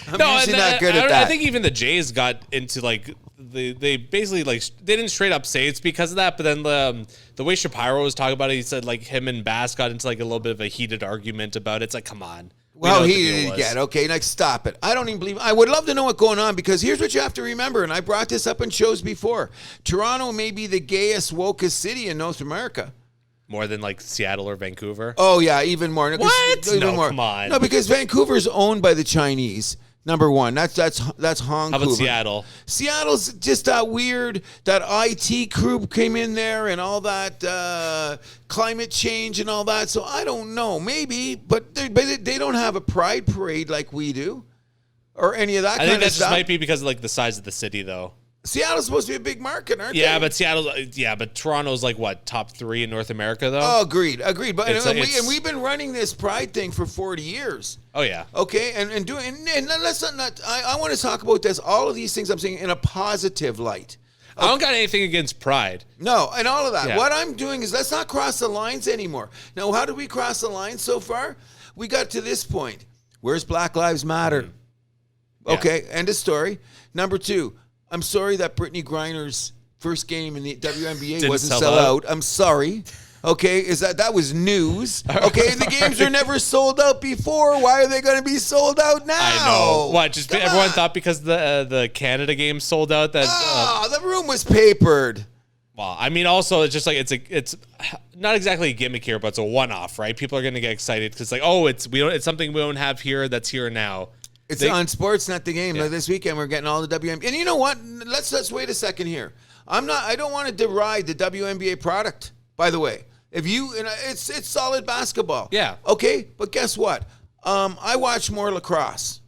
I'm usually not good at that. I think even the Jays got into they basically they didn't straight up say it's because of that, but then the way Shapiro was talking about it, he said him and Bass got into a little bit of a heated argument about it. It's like, come on. Well, he did again. Okay, next, stop it. I don't even believe. I would love to know what's going on, because here's what you have to remember, and I brought this up in shows before. Toronto may be the gayest, wokest city in North America. More than Seattle or Vancouver? Oh, yeah, even more. What? Even more. Come on. No, because Vancouver's owned by the Chinese. Number one. That's Hong Kong. How about Seattle? Seattle's just that weird, that IT crew came in there and all that climate change and all that. So I don't know. Maybe, but they don't have a pride parade like we do or any of that kind of stuff. I think that just might be because of the size of the city, though. Seattle's supposed to be a big market, aren't they? But Toronto's top 3 in North America, though. Oh, agreed. But we've been running this pride thing for 40 years. Oh yeah. Okay, and let's not. I want to talk about this. All of these things I'm saying in a positive light. Okay. I don't got anything against pride. No, and all of that. Yeah. What I'm doing is let's not cross the lines anymore. Now, how did we cross the lines so far? We got to this point. Where's Black Lives Matter? Mm-hmm. Okay, end of story. Number 2. I'm sorry that Brittany Griner's first game in the WNBA wasn't sell out. I'm sorry. Okay, that was news. Okay, the games are never sold out before. Why are they going to be sold out now? I know. What? Just everyone thought because the Canada game sold out that. The room was papered. Well, I mean, also it's just it's not exactly a gimmick here, but it's a one-off, right? People are going to get excited because it's something we don't have here that's here now. It's on sports, not the game. Yeah. This weekend we're getting all the WNBA. And you know what? Let's wait a second here. I don't want to deride the WNBA product, by the way. It's solid basketball. Yeah. Okay, but guess what? I watch more lacrosse.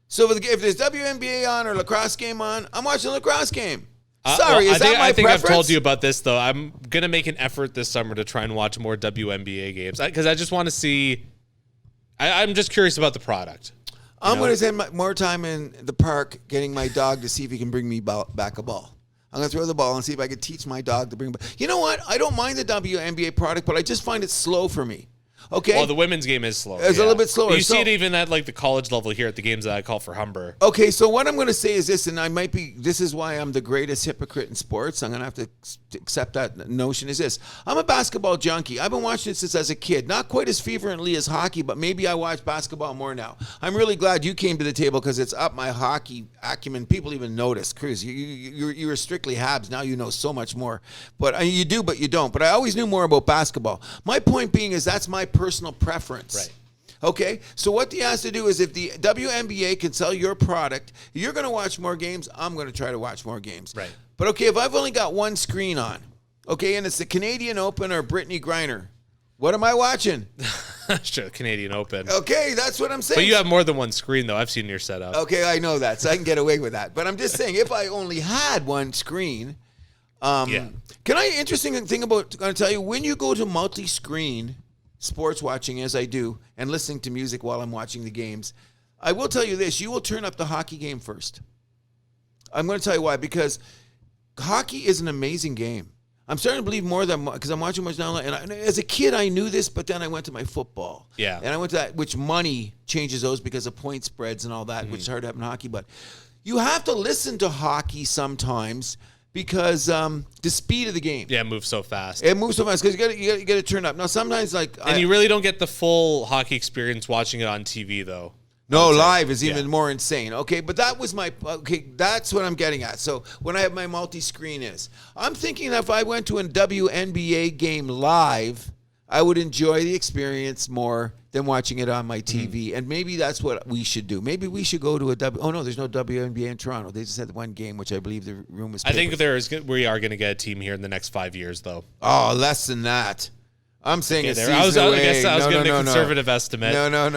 So if there's WNBA on or lacrosse game on, I'm watching the lacrosse game. Sorry, is that my preference? I think I've told you about this, though. I'm going to make an effort this summer to try and watch more WNBA games because I just want to see. I'm just curious about the product. I'm going to spend more time in the park getting my dog to see if he can bring me back a ball. I'm going to throw the ball and see if I can teach my dog to bring back. You know what? I don't mind the WNBA product, but I just find it slow for me. Okay. Well, the women's game is slower. It's a little bit slower. You see it even at like the college level here at the games that I call for Humber. Okay, so what I'm going to say is this, and this is why I'm the greatest hypocrite in sports. I'm going to have to accept that notion is this. I'm a basketball junkie. I've been watching it since as a kid. Not quite as fervently as hockey, but maybe I watch basketball more now. I'm really glad you came to the table because it's up my hockey acumen. People even notice. Cruz, you were strictly Habs. Now you know so much more. But you do, but you don't. But I always knew more about basketball. My point being is that's my personal preference. Right. Okay, so what he has to do is if the WNBA can sell your product, you're going to watch more games, I'm going to try to watch more games. Right. But okay, if I've only got one screen on, okay, and it's the Canadian Open or Brittany Griner, what am I watching? Sure, Canadian Open. Okay, that's what I'm saying. But you have more than one screen, though. I've seen your setup. Okay, I know that, so I can get away with that. But I'm just saying, if I only had one screen, interesting thing about, I'm going to tell you, when you go to multi-screen sports watching as I do and listening to music while I'm watching the games, I will tell you this, you will turn up the hockey game first. I'm going to tell you why, because hockey is an amazing game. I'm starting to believe more than, because I'm watching much now, and as a kid I knew this, but then I went to my football. Yeah. And I went to that, which money changes those because of point spreads and all that, which is hard to have in hockey, but you have to listen to hockey sometimes because the speed of the game. Yeah, it moves so fast. It moves so fast because you got to turn up. Now, sometimes and you really don't get the full hockey experience watching it on TV, though. No, live is even more insane. Okay, but that was that's what I'm getting at. So when I have my multi-screen I'm thinking that if I went to a WNBA game live, I would enjoy the experience more than watching it on my TV. And maybe that's what we should do. Maybe we should go to there's no WNBA in Toronto. They just had one game, which I believe the room was papered. I think we are going to get a team here in the next 5 years, though. Oh, less than that. I'm saying it's season I was away. I was getting a conservative estimate. No.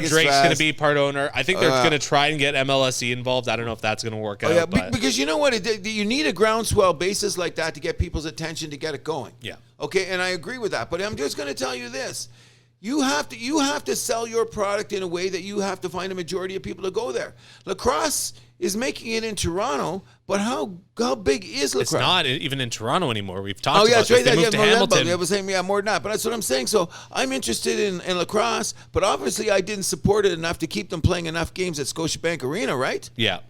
Drake's going to be part owner. I think they're going to try and get MLSE involved. I don't know if that's going to work out. Yeah, because you know what? You need a groundswell basis like that to get people's attention to get it going. Yeah. Okay, and I agree with that. But I'm just going to tell you this. You have to sell your product in a way that you have to find a majority of people to go there. Lacrosse is making it in Toronto, but how big is lacrosse? It's not even in Toronto anymore. We've talked about that's this. right. They moved to Hamilton. I was saying, more than that. But that's what I'm saying. So I'm interested in lacrosse, but obviously I didn't support it enough to keep them playing enough games at Scotiabank Arena, right? Yeah.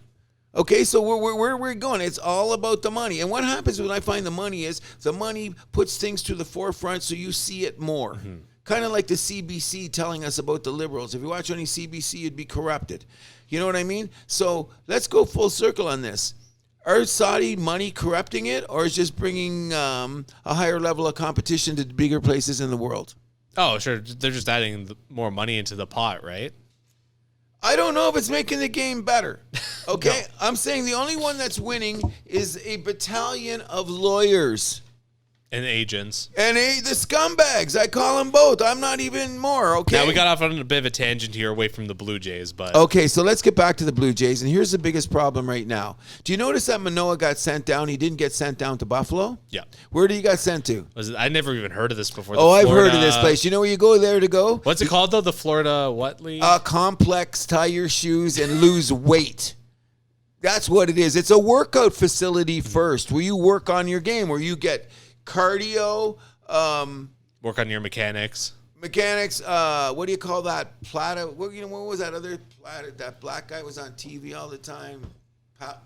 Okay, so where we're going, it's all about the money. And what happens when I find the money is the money puts things to the forefront so you see it more. Mm-hmm. Kind of like the CBC telling us about the liberals. If you watch any CBC, you'd be corrupted. You know what I mean? So let's go full circle on this. Are Saudi money corrupting it, or is just bringing a higher level of competition to bigger places in the world? Oh, sure. They're just adding more money into the pot, right? I don't know if it's making the game better. Okay? No. I'm saying the only one that's winning is a battalion of lawyers. And agents. And the scumbags. I call them both. I'm not even more, okay? Now, we got off on a bit of a tangent here away from the Blue Jays, but... Okay, so let's get back to the Blue Jays, and here's the biggest problem right now. Do you notice that Manoah got sent down? He didn't get sent down to Buffalo? Yeah. Where did he get sent to? I never even heard of this before. I've heard of this place. You know where you go there to go? What's it called, though? The Florida what league? Complex, tie your shoes, and lose weight. That's what it is. It's a workout facility first, where you work on your game, where you get... cardio, work on your mechanics. What do you call that? Plata. What was that other Plata? That black guy was on TV all the time.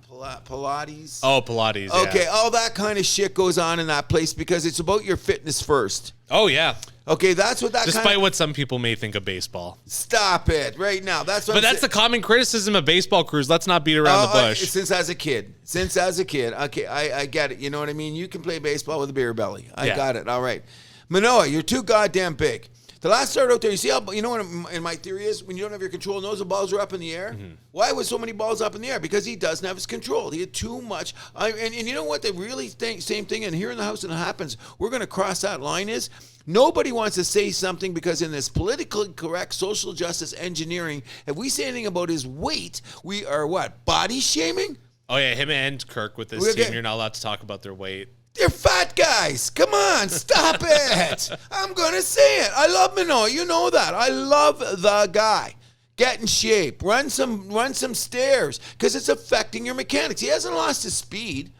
Pilates. Oh, Pilates. Okay, yeah. all that kind of shit goes on in that place because it's about your fitness first. Oh yeah. Okay, that's what that. Despite what some people may think of baseball. Stop it right now. That's what. But that's the common criticism of baseball crews. Let's not beat around the bush. Since as a kid. Okay, I get it. You know what I mean? You can play baseball with a beer belly. I got it. All right, Manoah, you're too goddamn big. The last start out there, you see how, you know what in my theory is? When you don't have your control nose, the balls are up in the air. Mm-hmm. Why was so many balls up in the air? Because he doesn't have his control. He had too much. And you know what? They really think, same thing. And here in the house, and it happens, we're going to cross that line is, nobody wants to say something because in this politically correct social justice engineering, if we say anything about his weight, we are what? Body shaming? Oh, yeah, him and Kirk with this team, you're not allowed to talk about their weight. They're fat guys. Come on, stop it. I'm going to say it. I love Manoah. You know that. I love the guy. Get in shape. Run some stairs because it's affecting your mechanics. He hasn't lost his speed,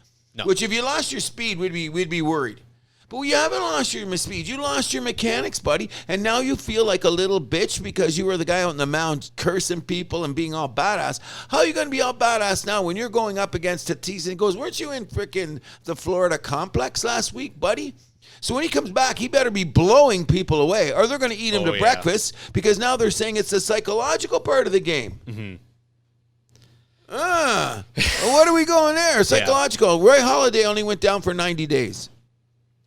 which if you lost your speed, we'd be worried. But you haven't lost your speed. You lost your mechanics, buddy. And now you feel like a little bitch because you were the guy out on the mound cursing people and being all badass. How are you going to be all badass now when you're going up against Tatis? And he goes, weren't you in frickin' the Florida complex last week, buddy? So when he comes back, he better be blowing people away or they're going to eat him to breakfast because now they're saying it's the psychological part of the game. Mm-hmm. What are we going there? Psychological. Roy Halladay only went down for 90 days.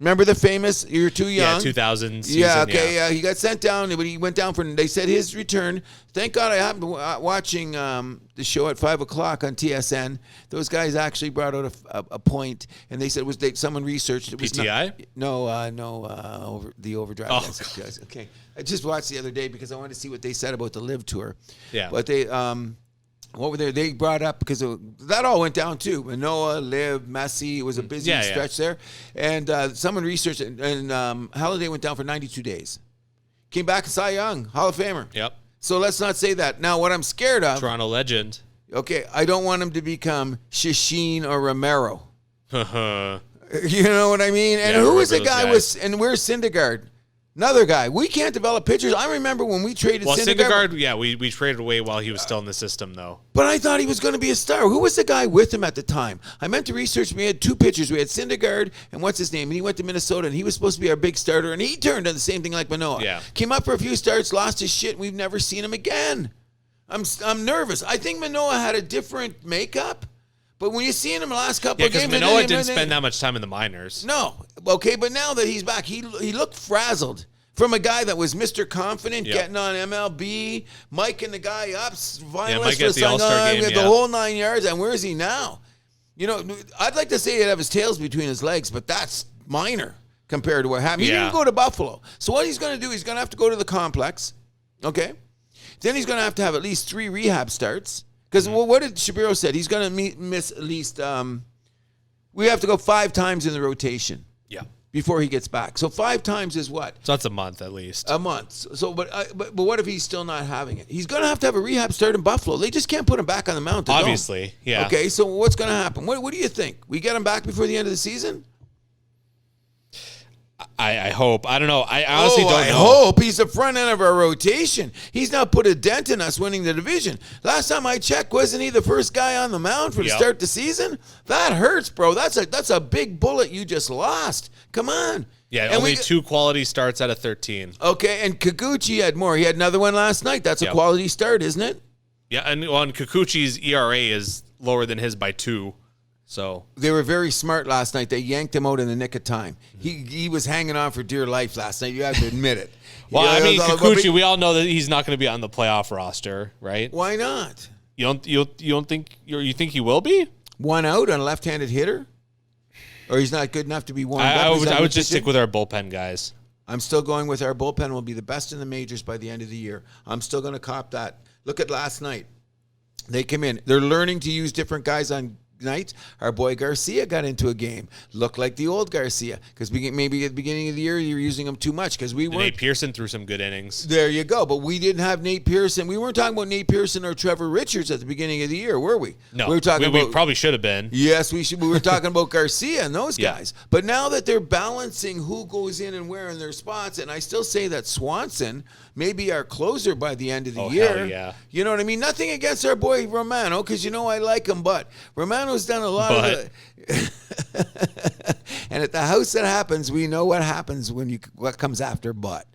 Remember the famous, you're too young? Yeah, 2000 season. Yeah, okay, yeah. He got sent down, but he went down for, they said his return. Thank God I happened to watching the show at 5 o'clock on TSN. Those guys actually brought out a point, and they said someone researched. It was PTI? The overdrive. Oh, guys. Okay. I just watched the other day because I wanted to see what they said about the LIV Tour. Yeah. But they... what were they brought up because that all went down too. Manoah, LIV, Messi. It was a busy stretch there. And someone researched it, and Halladay went down for 92 days. Came back as Cy Young, Hall of Famer. Yep. So let's not say that. Now, what I'm scared of... Toronto legend. Okay, I don't want him to become Shisheen or Romero. You know what I mean? And who was the guy and where's Syndergaard? Another guy. We can't develop pitchers. I remember when we traded Syndergaard. We traded away while he was still in the system, though. But I thought he was going to be a star. Who was the guy with him at the time? I meant to research. We had two pitchers. We had Syndergaard and what's his name? And he went to Minnesota, and he was supposed to be our big starter, and he turned on the same thing like Manoah. Yeah. Came up for a few starts, lost his shit, and we've never seen him again. I'm nervous. I think Manoah had a different makeup. But when you see him in the last couple of games... because Manoah didn't spend that much time in the minors. No. Okay, but now that he's back, he looked frazzled. From a guy that was Mr. Confident, getting on MLB, miking the guy up, Mike at the All-Star game, the whole 9 yards, and where is he now? You know, I'd like to say he'd have his tails between his legs, but that's minor compared to what happened. He didn't go to Buffalo. So what he's going to do, he's going to have to go to the complex, okay? Then he's going to have at least 3 rehab starts. Because what did Shapiro said? He's going to miss at least, we have to go 5 times in the rotation. Yeah. Before he gets back. So 5 times is what? So that's a month at least. A month. So, but what if he's still not having it? He's going to have a rehab start in Buffalo. They just can't put him back on the mound. Obviously, yeah. Okay, so what's going to happen? What do you think? We get him back before the end of the season? I hope. I don't know. I honestly don't know. I hope. He's the front end of our rotation. He's now put a dent in us winning the division. Last time I checked, wasn't he the first guy on the mound for the start the season? That hurts, bro. That's a big bullet you just lost. Come on. Yeah, and only 2 quality starts out of 13. Okay, and Kikuchi had more. He had another one last night. That's a quality start, isn't it? Yeah, and Kikuchi's ERA is lower than his by 2. So they were very smart last night. They yanked him out in the nick of time. He was hanging on for dear life last night. You have to admit it. Well, I mean, Kikuchi, we all know that he's not going to be on the playoff roster, right? Why not? You don't think you think he will be? 1 out on a left-handed hitter, or he's not good enough to be warmed up? I would just stick with our bullpen guys. I'm still going with our bullpen will be the best in the majors by the end of the year. I'm still going to cop that. Look at last night. They came in. They're learning to use different guys on night. Our boy Garcia got into a game. Looked like the old Garcia because maybe at the beginning of the year you were using him too much because we weren't. Nate Pearson threw some good innings. There you go. But we didn't have Nate Pearson. We weren't talking about Nate Pearson or Trevor Richards at the beginning of the year, were we? No. We were talking about. We probably should have been. Yes, we should. We were talking about Garcia and those guys. But now that they're balancing who goes in and where in their spots, and I still say that Swanson may be our closer by the end of the year. Hell yeah. You know what I mean? Nothing against our boy Romano because I like him, but Romano's done a lot of and at the house that happens, we know what happens what comes after but.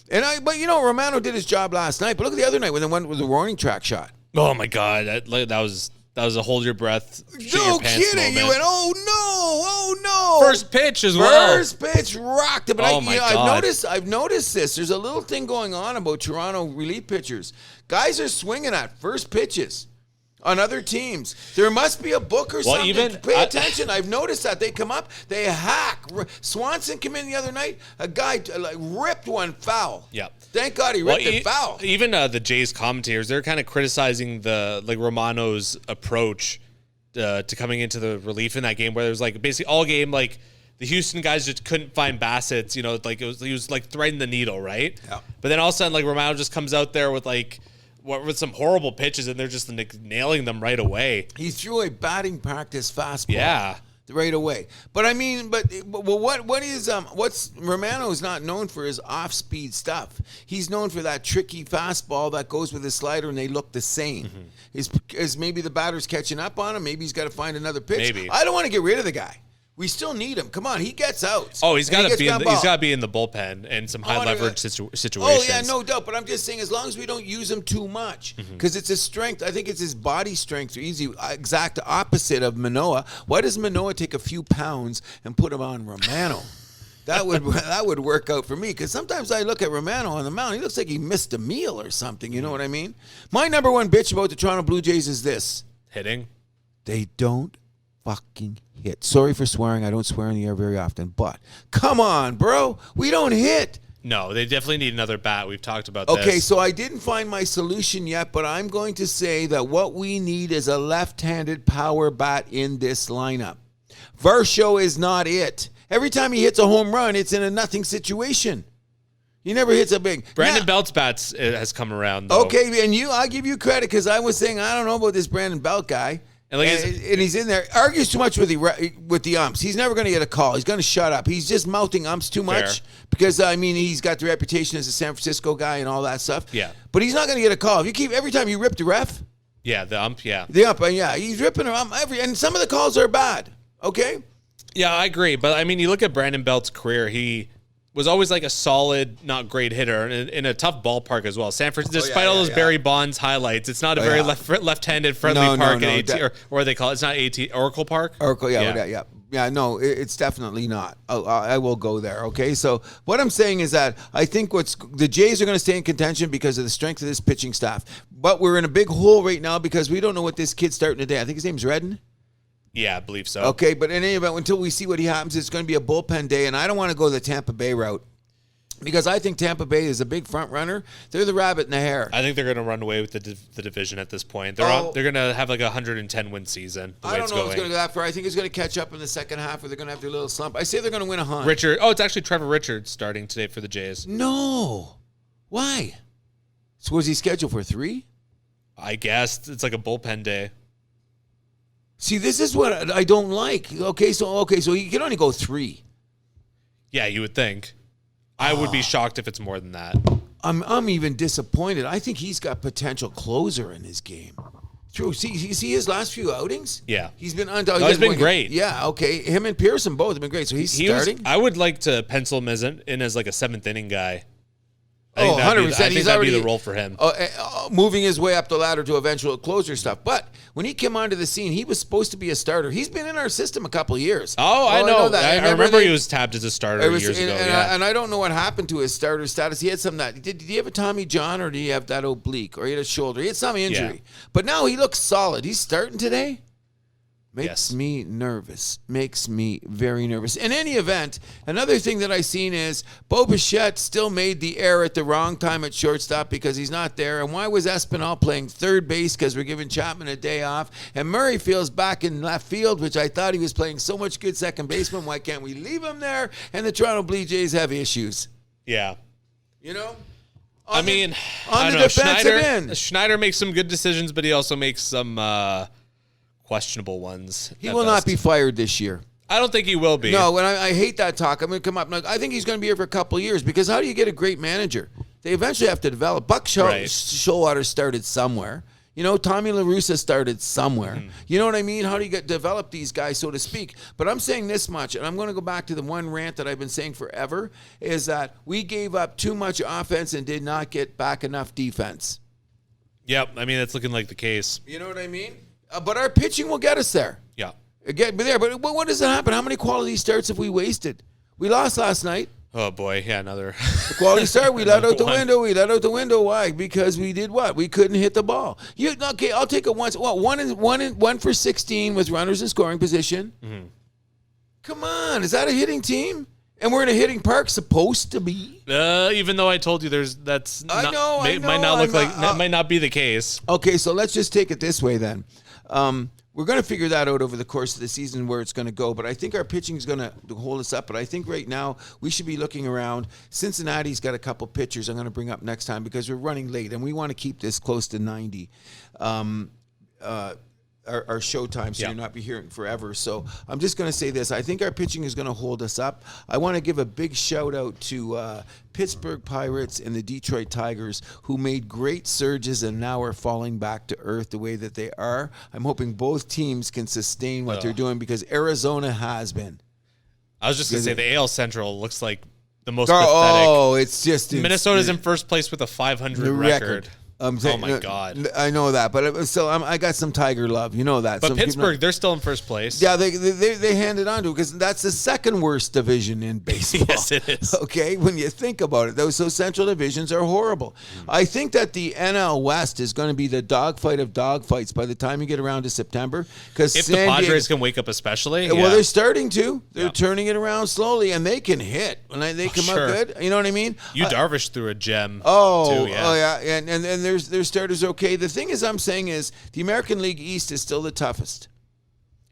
But Romano did his job last night. But look at the other night when they went with the warning track shot. Oh my God, that was a hold your breath. No kidding! You went, oh no! First pitch as well. First pitch rocked it. But I've noticed this. There's a little thing going on about Toronto relief pitchers. Guys are swinging at first pitches. On other teams, there must be a book or something. Pay attention. I've noticed that they come up, they hack. Swanson came in the other night. A guy ripped one foul. Yeah. Thank God he ripped it foul. Even the Jays commentators, they're kind of criticizing Romano's approach to coming into the relief in that game, where there was basically all game the Houston guys just couldn't find Bassett's. He was threading the needle, right? Yeah. But then all of a sudden Romano just comes out there with with some horrible pitches, and they're just nailing them right away. He threw a batting practice fastball. Yeah. right away. But I mean, what is what's Romano is not known for his off-speed stuff. He's known for that tricky fastball that goes with his slider, and they look the same. Is maybe the batter's catching up on him? Maybe he's got to find another pitch. Maybe. I don't want to get rid of the guy. We still need him. Come on, he gets out. Oh, he's got to be. He's got to be in the bullpen and some high leverage situations. Oh yeah, no doubt. But I'm just saying, as long as we don't use him too much, because it's his strength. I think it's his body strength. He's the exact opposite of Manoah. Why does Manoah take a few pounds and put him on Romano? That would work out for me, because sometimes I look at Romano on the mound. He looks like he missed a meal or something. You know what I mean? My number one bitch about the Toronto Blue Jays is this: hitting. They don't fucking hit. Sorry for swearing. I don't swear in the air very often, but come on, bro. We don't hit. No, they definitely need another bat. We've talked about this. Okay, so I didn't find my solution yet, but I'm going to say that what we need is a left-handed power bat in this lineup. Varsho is not it. Every time he hits a home run, it's in a nothing situation. He never hits a big. Brandon Belt's bats has come around, though. Okay, and I give you credit, because I was saying, I don't know about this Brandon Belt guy. And he's in there, argues too much with the umps. He's never going to get a call. He's going to shut up. He's just mouthing umps too much. Fair. Because, I mean, he's got the reputation as a San Francisco guy and all that stuff. Yeah. But he's not going to get a call. If you keep, every time you rip the ref. Yeah, the ump, yeah. The ump, yeah. He's ripping her ump and some of the calls are bad. Okay? Yeah, I agree. But, I mean, you look at Brandon Belt's career, he was always like a solid, not great hitter, and in a tough ballpark as well. San Francisco, despite all those Barry Bonds highlights, it's not a very left-handed friendly park at AT, or they call it, it's not AT, Oracle Park? Oracle, yeah, no, it's definitely not. I will go there, okay? So what I'm saying is that I think the Jays are going to stay in contention because of the strength of this pitching staff. But we're in a big hole right now because we don't know what this kid's starting today. I think his name's Redden. Yeah, I believe so. Okay, but in any event, until we see what happens, it's going to be a bullpen day, and I don't want to go the Tampa Bay route because I think Tampa Bay is a big front runner. They're the rabbit in the hare. I think they're going to run away with the division at this point. They're going to have like a 110-win season. I don't know if it's going to go that far. I think it's going to catch up in the second half, or they're going to have their little slump. I say they're going to win a hunt. It's actually Trevor Richards starting today for the Jays. No. Why? So was he scheduled for 3? I guess it's like a bullpen day. See, this is what I don't like. Okay, so he can only go 3. Yeah, you would think. I would be shocked if it's more than that. I'm even disappointed. I think he's got potential closer in his game. True. See his last few outings? Yeah. He's been he's been great. Yeah, okay. Him and Pearson both have been great. So he's starting? I would like to pencil him in as like a 7th inning guy. I think 100%. I think that'd be the role for him. Moving his way up the ladder to eventual closer stuff. But when he came onto the scene, he was supposed to be a starter. He's been in our system a couple of years. Oh, I know that. I remember he was tabbed as a starter years ago. And I don't know what happened to his starter status. He had some that. Did he have a Tommy John, or did he have that oblique, or he had a shoulder? He had some injury. Yeah. But now he looks solid. He's starting today. Makes me nervous. Makes me very nervous. In any event, another thing that I seen is Bo Bichette still made the error at the wrong time at shortstop because he's not there. And why was Espinal playing third base? Because we're giving Chapman a day off. And Murray feels back in left field, which I thought he was playing so much good second baseman. Why can't we leave him there? And the Toronto Blue Jays have issues. Yeah. You know? On the defensive end. Schneider makes some good decisions, but he also makes some questionable ones. He will not be fired this year. I don't think he will be. No, and I hate that talk. I'm going to come up. I think he's going to be here for a couple of years because how do you get a great manager? They eventually have to develop. Buck Showalter started somewhere. You know, Tommy La Russa started somewhere. Mm-hmm. You know what I mean? How do you develop these guys, so to speak? But I'm saying this much, and I'm going to go back to the one rant that I've been saying forever, is that we gave up too much offense and did not get back enough defense. Yep, I mean, that's looking like the case. You know what I mean? But our pitching will get us there. Yeah. But what does that happen? How many quality starts have we wasted? We lost last night. Oh, boy. Yeah, another. The quality start, we let out the window. We let out the window. Why? Because we did what? We couldn't hit the ball. Okay, I'll take it once. Well, one for 16 with runners in scoring position. Mm-hmm. Come on. Is that a hitting team? And we're in a hitting park, supposed to be. Even though I told you might not be the case. Okay, so let's just take it this way then. We're going to figure that out over the course of the season where it's going to go, but I think our pitching is going to hold us up. But I think right now we should be looking around. Cincinnati's got a couple pitchers I'm going to bring up next time because we're running late and we want to keep this close to 90. our showtime, so you'll not be hearing forever. So I'm just going to say this. I think our pitching is going to hold us up. I want to give a big shout out to Pittsburgh Pirates and the Detroit Tigers, who made great surges and now are falling back to earth the way that they are. I'm hoping both teams can sustain what they're doing, because Arizona has been. I was just going to say the AL Central looks like the most pathetic. Oh, it's just Minnesota's in first place with a 500 record. Oh my God! I know that, but still, I got some Tiger love. You know that. But Pittsburgh, they're still in first place. Yeah, they hand it on to, because that's the second worst division in baseball. Yes, it is. Okay, when you think about it, those central divisions are horrible. I think that the NL West is going to be the dogfight of dogfights by the time you get around to September. Because if the Padres can wake up, especially, well, they're starting to. They're turning it around slowly, and they can hit when they come up good. You know what I mean? Darvish threw a gem. Oh yeah, and their starters okay. The thing is, I'm saying is the American League East is still the toughest.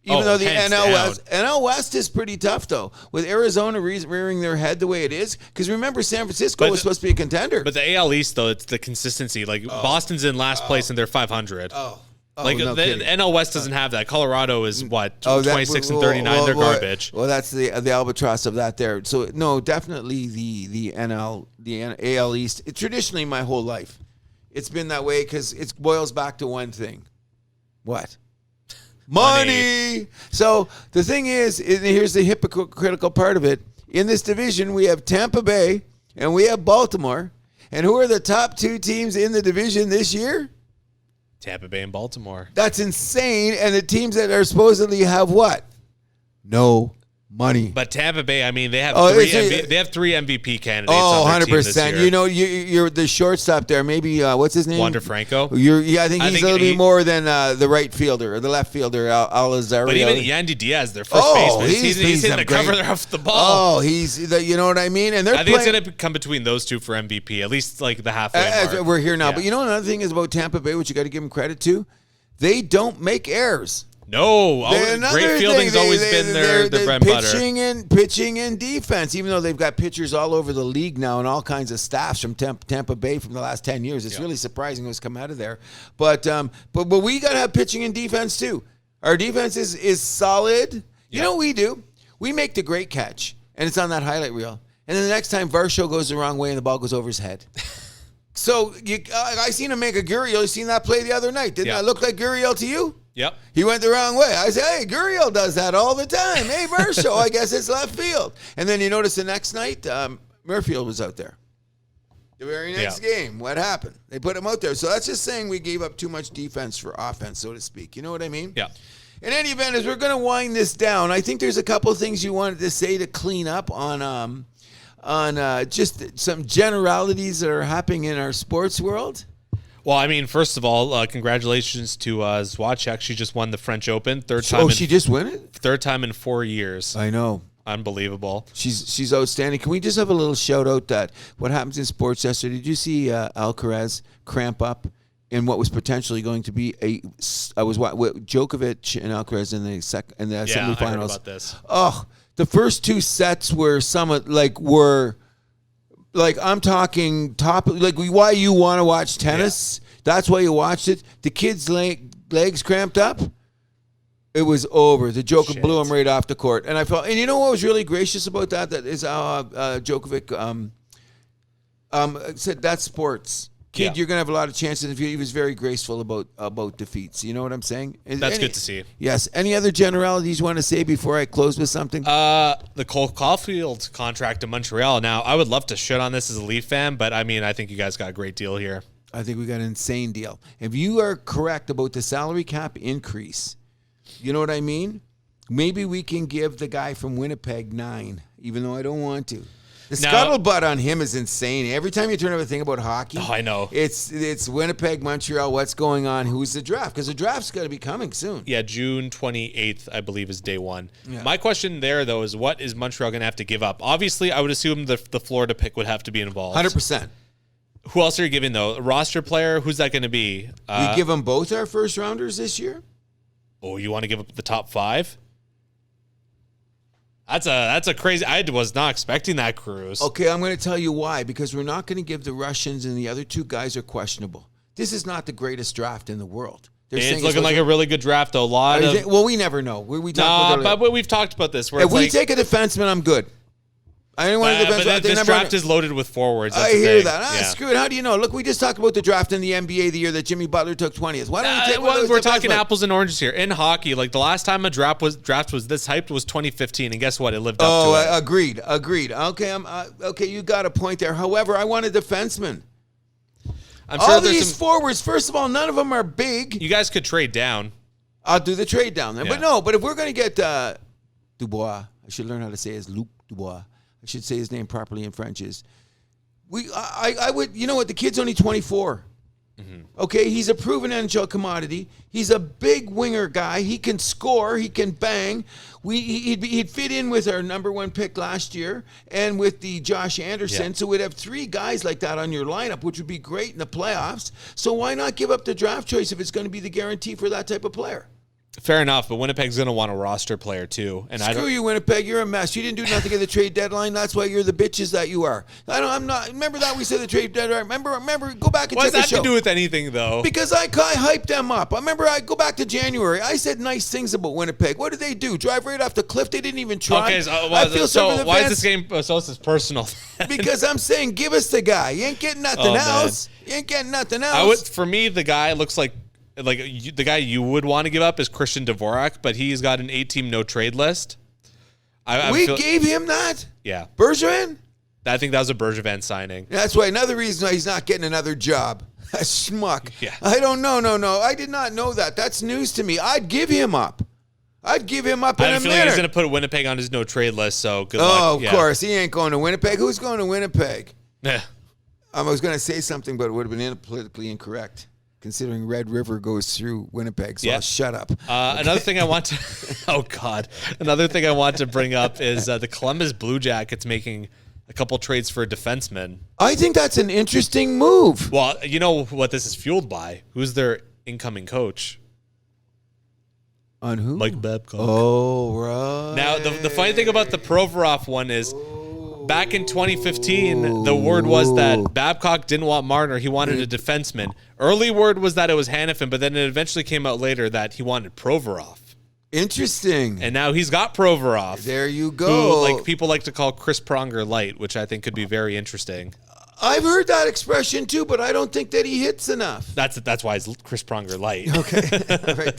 Even though the NL West is pretty tough, though, with Arizona rearing their head the way it is. Because remember, San Francisco was supposed to be a contender. But the AL East, though, it's the consistency. Like Boston's in last place and they're 500. No the NL West doesn't have that. Colorado is 26 and 39. They're garbage. Well, that's the albatross of that there. So no, definitely the AL East. Traditionally, my whole life, it's been that way, because it boils back to one thing. What? Money. So the thing is, here's the hypocritical part of it. In this division, we have Tampa Bay and we have Baltimore. And who are the top two teams in the division this year? Tampa Bay and Baltimore. That's insane. And the teams that are supposedly have what? No money. But Tampa Bay, I mean, they have three MVP candidates. Oh, on their 100%. Team this year. You're the shortstop there. Maybe what's his name? Wander Franco. I think he's a little bit more than the right fielder or the left fielder, Alazario. But even Yandy Diaz, their first baseman, he's hitting the cover off the ball. Oh, you know what I mean? And I think it's going to come between those two for MVP, at least like the halfway mark. We're here now. Yeah. But you know another thing is about Tampa Bay, which you got to give them credit to? They don't make errors. No, great fielding's always been their bread and butter. Pitching and defense, even though they've got pitchers all over the league now and all kinds of staffs from Tampa Bay from the last 10 years. It's really surprising what's come out of there. But we got to have pitching and defense too. Our defense is solid. You know what we do? We make the great catch, and it's on that highlight reel. And then the next time Varsho goes the wrong way and the ball goes over his head. So I seen him make a Gurriel. You seen that play the other night. Didn't that look like Gurriel to you? Yep. He went the wrong way. I said, hey, Gurriel does that all the time. Hey, Varsho, I guess it's left field. And then you notice the next night, Murfield was out there. The very next game, what happened? They put him out there. So that's just saying we gave up too much defense for offense, so to speak. You know what I mean? Yeah. In any event, as we're going to wind this down, I think there's a couple of things you wanted to say to clean up on just some generalities that are happening in our sports world. Well, I mean, first of all, congratulations to Zwacek. She just won the French Open. Third time. Oh, she just won it? Third time in 4 years. I know. Unbelievable. She's outstanding. Can we just have a little shout out that what happens in sports yesterday? Did you see Alcaraz cramp up in what was potentially going to be Djokovic and Alcaraz in the semifinals? I heard about this. Oh, the first two sets were I'm talking top, like why you want to watch tennis. Yeah. That's why you watched it. The kid's legs cramped up. It was over. The Joker blew him right off the court. And I felt, and you know what was really gracious about that? That is Djokovic said that's sports. Kid, you're going to have a lot of chances. He was very graceful about defeats. You know what I'm saying? That's good to see. Yes. Any other generalities you want to say before I close with something? The Cole Caulfield contract to Montreal. Now, I would love to shit on this as a Leaf fan, but I mean, I think you guys got a great deal here. I think we got an insane deal. If you are correct about the salary cap increase, you know what I mean? Maybe we can give the guy from Winnipeg 9, even though I don't want to. The scuttlebutt on him is insane. Every time you turn over a thing about hockey, I know. It's Winnipeg, Montreal, what's going on, who's the draft? Because the draft's got to be coming soon. Yeah, June 28th, I believe, is day one. Yeah. My question there, though, is what is Montreal going to have to give up? Obviously, I would assume the Florida pick would have to be involved. 100%. Who else are you giving, though? A roster player? Who's that going to be? We give them both our first rounders this year? Oh, you want to give up the top 5? That's a crazy. I was not expecting that cruise. Okay, I'm going to tell you why. Because we're not going to give the Russians, and the other two guys are questionable. This is not the greatest draft in the world. It's looking like a really good draft, though. Well, we never know. We talked about but we've talked about this. Where if we take a defenseman, I'm good. I didn't want to defense. But this draft is loaded with forwards. That's I hear thing. that. Screw it. How do you know? Look, we just talked about the draft in the NBA the year that Jimmy Butler took 20th. Why don't you take one of those We're talking apples and oranges here. In hockey, like the last time a draft was this hyped was 2015, and guess what? It lived up to it. Agreed. Okay, okay. You got a point there. However, I want a defenseman. I'm sure all these forwards. First of all, none of them are big. You guys could trade down. I'll do the trade down there, but if we're going to get Dubois, I should learn how to say his Luc Dubois. I should say his name properly in French. I would, you know what? The kid's only 24. Mm-hmm. Okay, he's a proven NHL commodity. He's a big winger guy. He can score. He can bang. He'd fit in with our number 1 pick last year and with the Josh Anderson. Yeah. So we'd have 3 guys like that on your lineup, which would be great in the playoffs. So why not give up the draft choice if it's going to be the guarantee for that type of player? Fair enough, but Winnipeg's going to want a roster player too. And Screw you, Winnipeg. You're a mess. You didn't do nothing at the trade deadline. That's why you're the bitches that you are. I'm not. Remember that we said the trade deadline. Remember. Go back and check the show. What does that have to do with anything, though? Because I hyped them up. I remember. I go back to January. I said nice things about Winnipeg. What did they do? Drive right off the cliff. They didn't even try. Okay, so why is this game so personal? Because I'm saying, give us the guy. You ain't getting nothing else. Man. You ain't getting nothing else. For me, the guy looks like the guy you would want to give up is Christian Dvorak, but he's got an 8-team no-trade list. We gave him that? Yeah. Bergevin? I think that was a Bergevin signing. That's why another reason why he's not getting another job. A schmuck. Yeah. I don't know. No. I did not know that. That's news to me. I'd give him up. I'd give him up in a minute. I feel like he's going to put Winnipeg on his no-trade list, so good luck. Oh, of course. He ain't going to Winnipeg. Who's going to Winnipeg? Yeah. I was going to say something, but it would have been politically incorrect, considering Red River goes through Winnipeg, so I'll shut up. Another thing I want to another thing I want to bring up is the Columbus Blue Jackets making a couple trades for a defenseman. I think that's an interesting move. Well, you know what this is fueled by? Who's their incoming coach? On who? Mike Babcock. Oh, right. Now, the funny thing about the Provorov one is back in 2015, the word was that Babcock didn't want Marner. He wanted a defenseman. Early word was that it was Hanifin, but then it eventually came out later that he wanted Provorov. Interesting. And now he's got Provorov. There you go. Who, people like to call Chris Pronger light, which I think could be very interesting. I've heard that expression too, but I don't think that he hits enough. That's why it's Chris Pronger light. Okay, all right,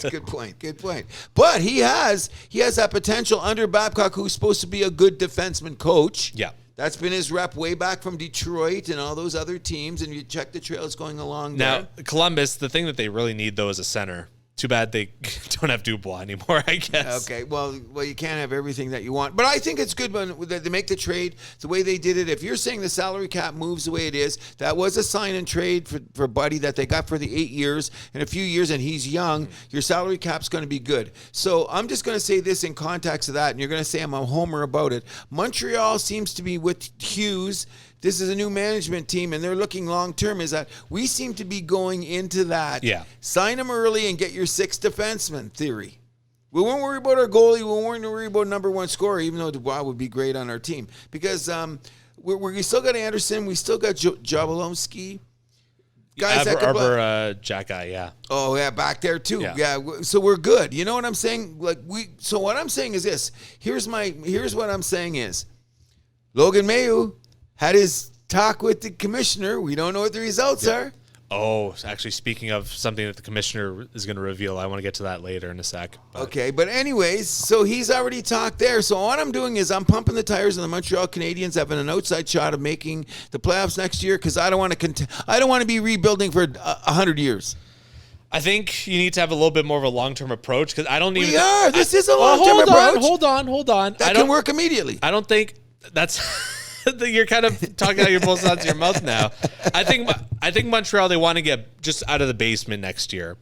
good point. But he has that potential under Babcock, who's supposed to be a good defenseman coach. Yeah, that's been his rep way back from Detroit and all those other teams. And you check the trails going along there. Now, Columbus, the thing that they really need though is a center. Too bad they don't have Dubois anymore, I guess. Okay, well, you can't have everything that you want. But I think it's good when they make the trade the way they did it. If you're saying the salary cap moves the way it is, that was a sign and trade for Buddy that they got for the 8 years. In a few years, and he's young, your salary cap's going to be good. So I'm just going to say this in context of that, and you're going to say I'm a homer about it. Montreal seems to be with Hughes. This is a new management team, and they're looking long-term, is that we seem to be going into that. Yeah. Sign them early and get your 6th defenseman theory. We won't worry about our goalie. We won't worry about number 1 scorer, even though Dubois would be great on our team. Because we still got Anderson. We still got Jablonski. Guys Jackeye, yeah. Oh, yeah, back there, too. Yeah, so we're good. You know what I'm saying? So what I'm saying is this. Here's what I'm saying is Logan Mailloux had his talk with the commissioner. We don't know what the results are. Oh, actually, speaking of something that the commissioner is going to reveal, I want to get to that later in a sec. Okay, but anyways, so he's already talked there. So what I'm doing is I'm pumping the tires on the Montreal Canadiens having an outside shot of making the playoffs next year because I don't want to be rebuilding for 100 years. I think you need to have a little bit more of a long-term approach because I don't even. We are. This is a long-term approach. Hold on. That can work immediately. I don't think that's. You're kind of talking out your both sides of your mouth now. I think Montreal, they want to get just out of the basement next year.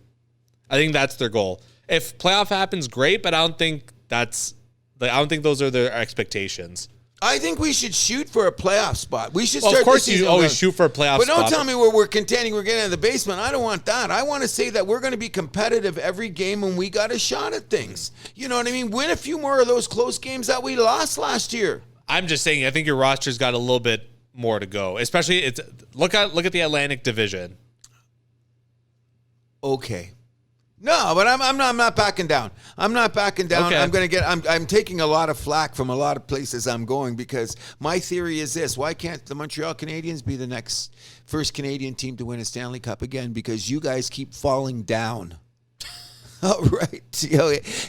I think that's their goal. If playoff happens, great, but I don't think those are their expectations. I think we should shoot for a playoff spot. We should start. Of course, you always shoot for a playoff spot. But don't tell me we're contending. We're getting out of the basement. I don't want that. I want to say that we're going to be competitive every game when we got a shot at things. You know what I mean? Win a few more of those close games that we lost last year. I'm just saying, I think your roster's got a little bit more to go. Especially, look at the Atlantic Division. Okay. No, but I'm not backing down. I'm not backing down. Okay. I'm taking a lot of flack from a lot of places I'm going because my theory is this: why can't the Montreal Canadiens be the next first Canadian team to win a Stanley Cup again? Because you guys keep falling down. All right.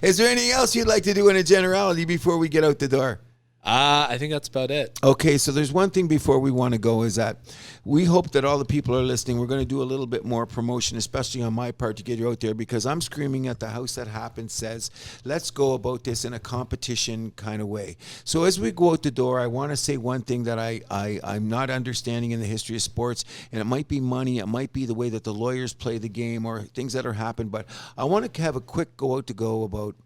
Is there anything else you'd like to do in a generality before we get out the door? I think that's about it. Okay, so there's one thing before we want to go is that we hope that all the people are listening. We're going to do a little bit more promotion, especially on my part, to get you out there because I'm screaming at the house that happens says, let's go about this in a competition kind of way. So as we go out the door, I want to say one thing that I'm not understanding in the history of sports, and it might be money, it might be the way that the lawyers play the game or things that are happened, but I want to have a quick go about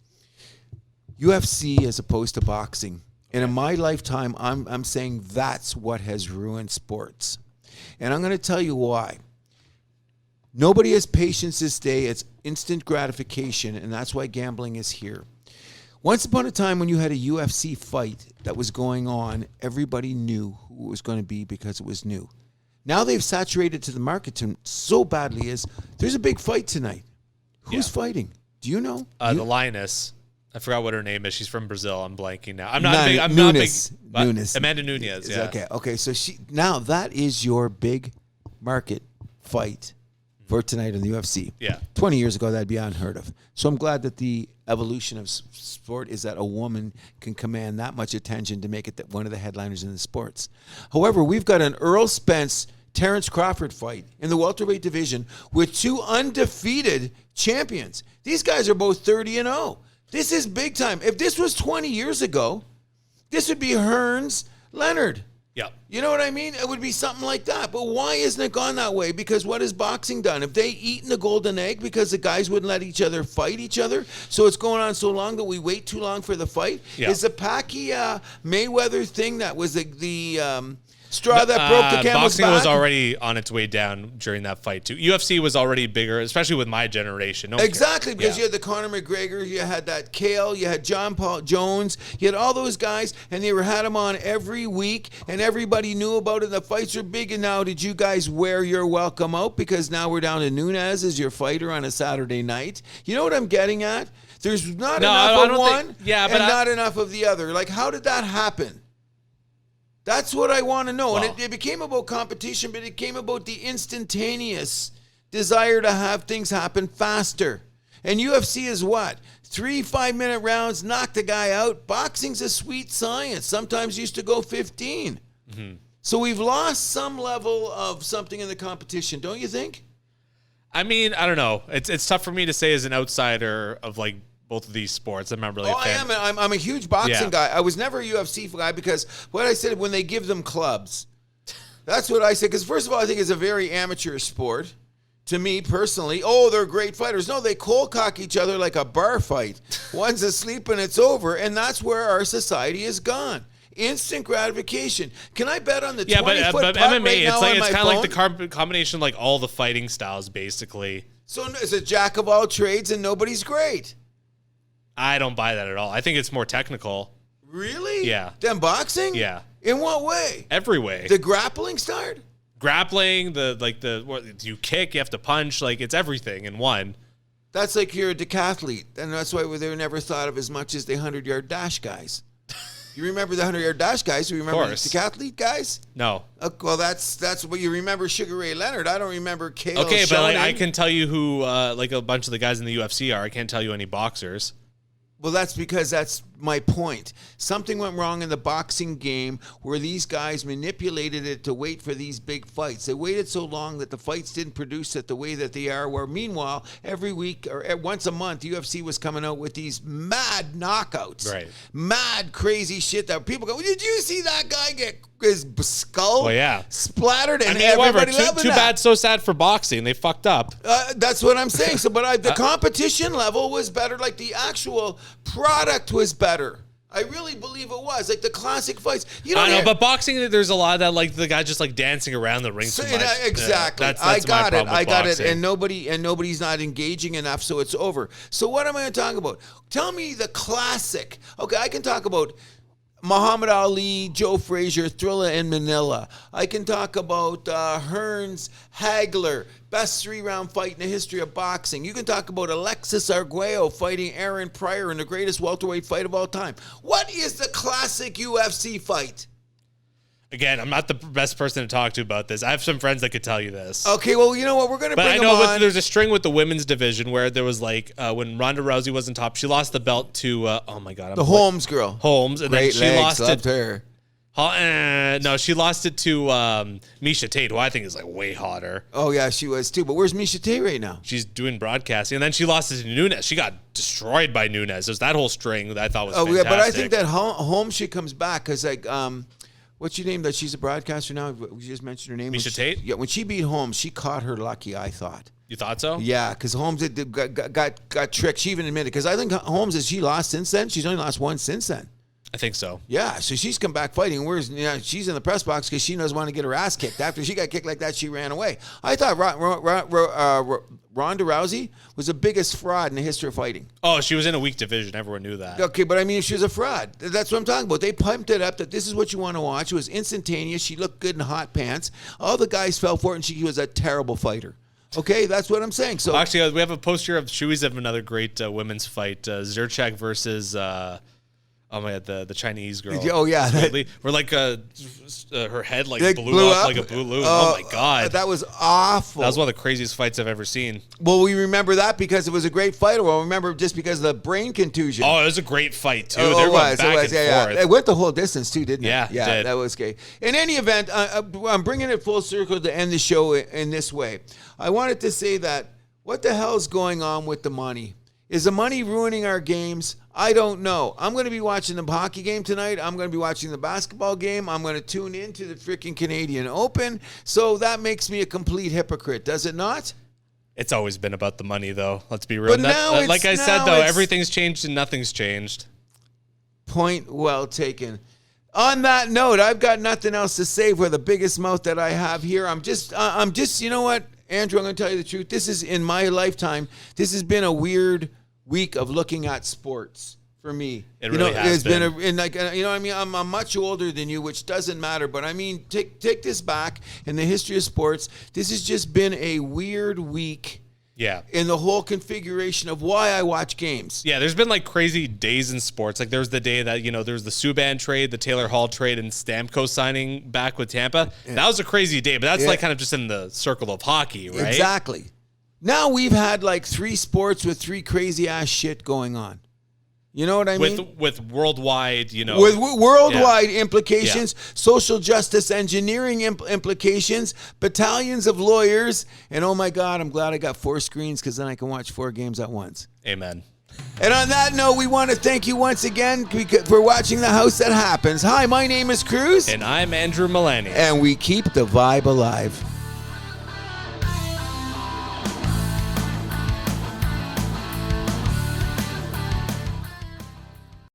UFC as opposed to boxing. And in my lifetime, I'm saying that's what has ruined sports. And I'm going to tell you why. Nobody has patience this day. It's instant gratification, and that's why gambling is here. Once upon a time when you had a UFC fight that was going on, everybody knew who it was going to be because it was new. Now they've saturated to the market so badly is there's a big fight tonight. Who's fighting? Do you know? The Lioness. I forgot what her name is. She's from Brazil. I'm blanking now. I'm not big. Nunes. Amanda Nunes. Yeah. Okay. So now that is your big market fight for tonight in the UFC. Yeah. 20 years ago, that'd be unheard of. So I'm glad that the evolution of sport is that a woman can command that much attention to make it one of the headliners in the sports. However, we've got an Earl Spence Terrence Crawford fight in the welterweight division with two undefeated champions. These guys are both 30-0. This is big time. If this was 20 years ago, this would be Hearns, Leonard. Yeah. You know what I mean? It would be something like that. But why isn't it gone that way? Because what has boxing done? Have they eaten the golden egg because the guys wouldn't let each other fight each other? So it's going on so long that we wait too long for the fight? Yeah. Is the Pacquiao-Mayweather thing that was the straw that broke the camel's boxing back? was already on its way down during that fight too. UFC was already bigger, especially with my generation. Exactly, because you had the Conor McGregor, you had that Cale, you had John Paul Jones, you had all those guys, and they had them on every week, and everybody knew about it. The fights were big, and now did you guys wear your welcome out? Because now we're down to Nunes as your fighter on a Saturday night. You know what I'm getting at? There's not enough of one and not enough of the other. Like, how did that happen? That's what I want to know. Well, and it became about competition, but it came about the instantaneous desire to have things happen faster. And UFC is what? 3 5-minute rounds, knock the guy out. Boxing's a sweet science. Sometimes used to go 15. Mm-hmm. So we've lost some level of something in the competition, don't you think? I mean, I don't know. It's tough for me to say as an outsider of like both of these sports. I'm not really a fan. I'm a huge boxing guy. I was never a UFC guy because what I said, when they give them clubs, that's what I said. Because first of all, I think it's a very amateur sport. To me personally, they're great fighters. No, they cold cock each other like a bar fight. One's asleep and it's over. And that's where our society has gone. Instant gratification. Can I bet on the 20-foot but putt MMA, right now it's kind of like the combination of like all the fighting styles, basically. So it's a jack of all trades and nobody's great. I don't buy that at all. I think it's more technical. Really? Yeah. Than boxing? Yeah. In what way? Every way. The grappling start? Grappling, you kick, you have to punch, like it's everything in one. That's like you're a decathlete, and that's why they were never thought of as much as the 100-yard dash guys. You remember the 100-yard dash guys? You remember the decathlete guys? No. Well, that's what you remember. Sugar Ray Leonard. I don't remember Cale. Okay, but I can tell you who like a bunch of the guys in the UFC are. I can't tell you any boxers. Well, that's because that's my point. Something went wrong in the boxing game where these guys manipulated it to wait for these big fights. They waited so long that the fights didn't produce it the way that they are, where meanwhile, every week or once a month, UFC was coming out with these mad knockouts. Right. Mad, crazy shit that people go, did you see that guy get his skull splattered? And everybody loved it. Too bad, so sad for boxing. They fucked up. That's what I'm saying. So, but the competition level was better. Like the actual product was better. I really believe it was. Like the classic fights. I know, but boxing, there's a lot of that, like the guy just like dancing around the ring too much. Exactly. That's I got boxing. it. And nobody's not engaging enough, so it's over. So what am I going to talk about? Tell me the classic. Okay, I can talk about Muhammad Ali, Joe Frazier, Thriller in Manila. I can talk about Hearns, Hagler, best 3-round fight in the history of boxing. You can talk about Alexis Arguello fighting Aaron Pryor in the greatest welterweight fight of all time. What is the classic UFC fight? Again, I'm not the best person to talk to about this. I have some friends that could tell you this. Okay, well, you know what? We're going to bring them on. But I know there's a string with the women's division where there was like, when Ronda Rousey was on top, she lost the belt to, oh my God. The Holmes girl. Holmes. And Great then she legs, lost it. her. No, she lost it to Miesha Tate, who I think is like way hotter. Oh, yeah, she was too. But where's Miesha Tate right now? She's doing broadcasting. And then she lost it to Nunes. She got destroyed by Nunes. There's that whole string that I thought was fantastic. Yeah, but I think that Holmes, she comes back because, like, what's your name? That she's a broadcaster now. We just mentioned her name. Miesha Tate? Yeah, when she beat Holmes, she caught her lucky, I thought. You thought so? Yeah, because Holmes got tricked. She even admitted, because I think Holmes, has she lost since then? She's only lost one since then. I think so. Yeah, so she's come back fighting. Whereas she's in the press box because she doesn't want to get her ass kicked. After she got kicked like that, she ran away. I thought Ronda Rousey was the biggest fraud in the history of fighting. Oh, she was in a weak division. Everyone knew that. Okay, but I mean, she was a fraud. That's what I'm talking about. They pumped it up that this is what you want to watch. It was instantaneous. She looked good in hot pants. All the guys fell for it, and she was a terrible fighter. Okay, that's what I'm saying. So actually, we have a poster of Shui's of another great women's fight, Zerchak versus oh my God, the Chinese girl. Oh yeah, where like her head like blew up like a balloon. Oh my God, that was awful. That was one of the craziest fights I've ever seen. Well, we remember that because it was a great fight. Well, remember just because of the brain contusion. Oh, it was a great fight too. They were going back and forth. Yeah. It went the whole distance too, didn't it? Yeah, yeah, that was great. In any event, I'm bringing it full circle to end the show in this way. I wanted to say that what the hell's going on with the money? Is the money ruining our games? I don't know. I'm going to be watching the hockey game tonight. I'm going to be watching the basketball game. I'm going to tune into the freaking Canadian Open. So that makes me a complete hypocrite, does it not? It's always been about the money, though. Let's be real. But now like I said, though, everything's changed and nothing's changed. Point well taken. On that note, I've got nothing else to say for the biggest mouth that I have here. I'm just, you know what, Andrew, I'm going to tell you the truth. This is, in my lifetime, this has been a weird week of looking at sports for me. It really has been. I mean, I'm much older than you, which doesn't matter. But I mean, take this back in the history of sports. This has just been a weird week. Yeah. In the whole configuration of why I watch games. Yeah, there's been like crazy days in sports. Like there was the day that, there was the Subban trade, the Taylor Hall trade, and Stamkos signing back with Tampa. Yeah. That was a crazy day, but that's like kind of just in the circle of hockey, right? Exactly. Now we've had like 3 sports with 3 crazy ass shit going on. You know what I mean? With worldwide, With worldwide implications, social justice engineering implications, battalions of lawyers, and oh my God, I'm glad I got 4 screens because then I can watch 4 games at once. Amen. And on that note, we want to thank you once again for watching The House That Happens. Hi, my name is Cruz. And I'm Andrew Milani. And we keep the vibe alive.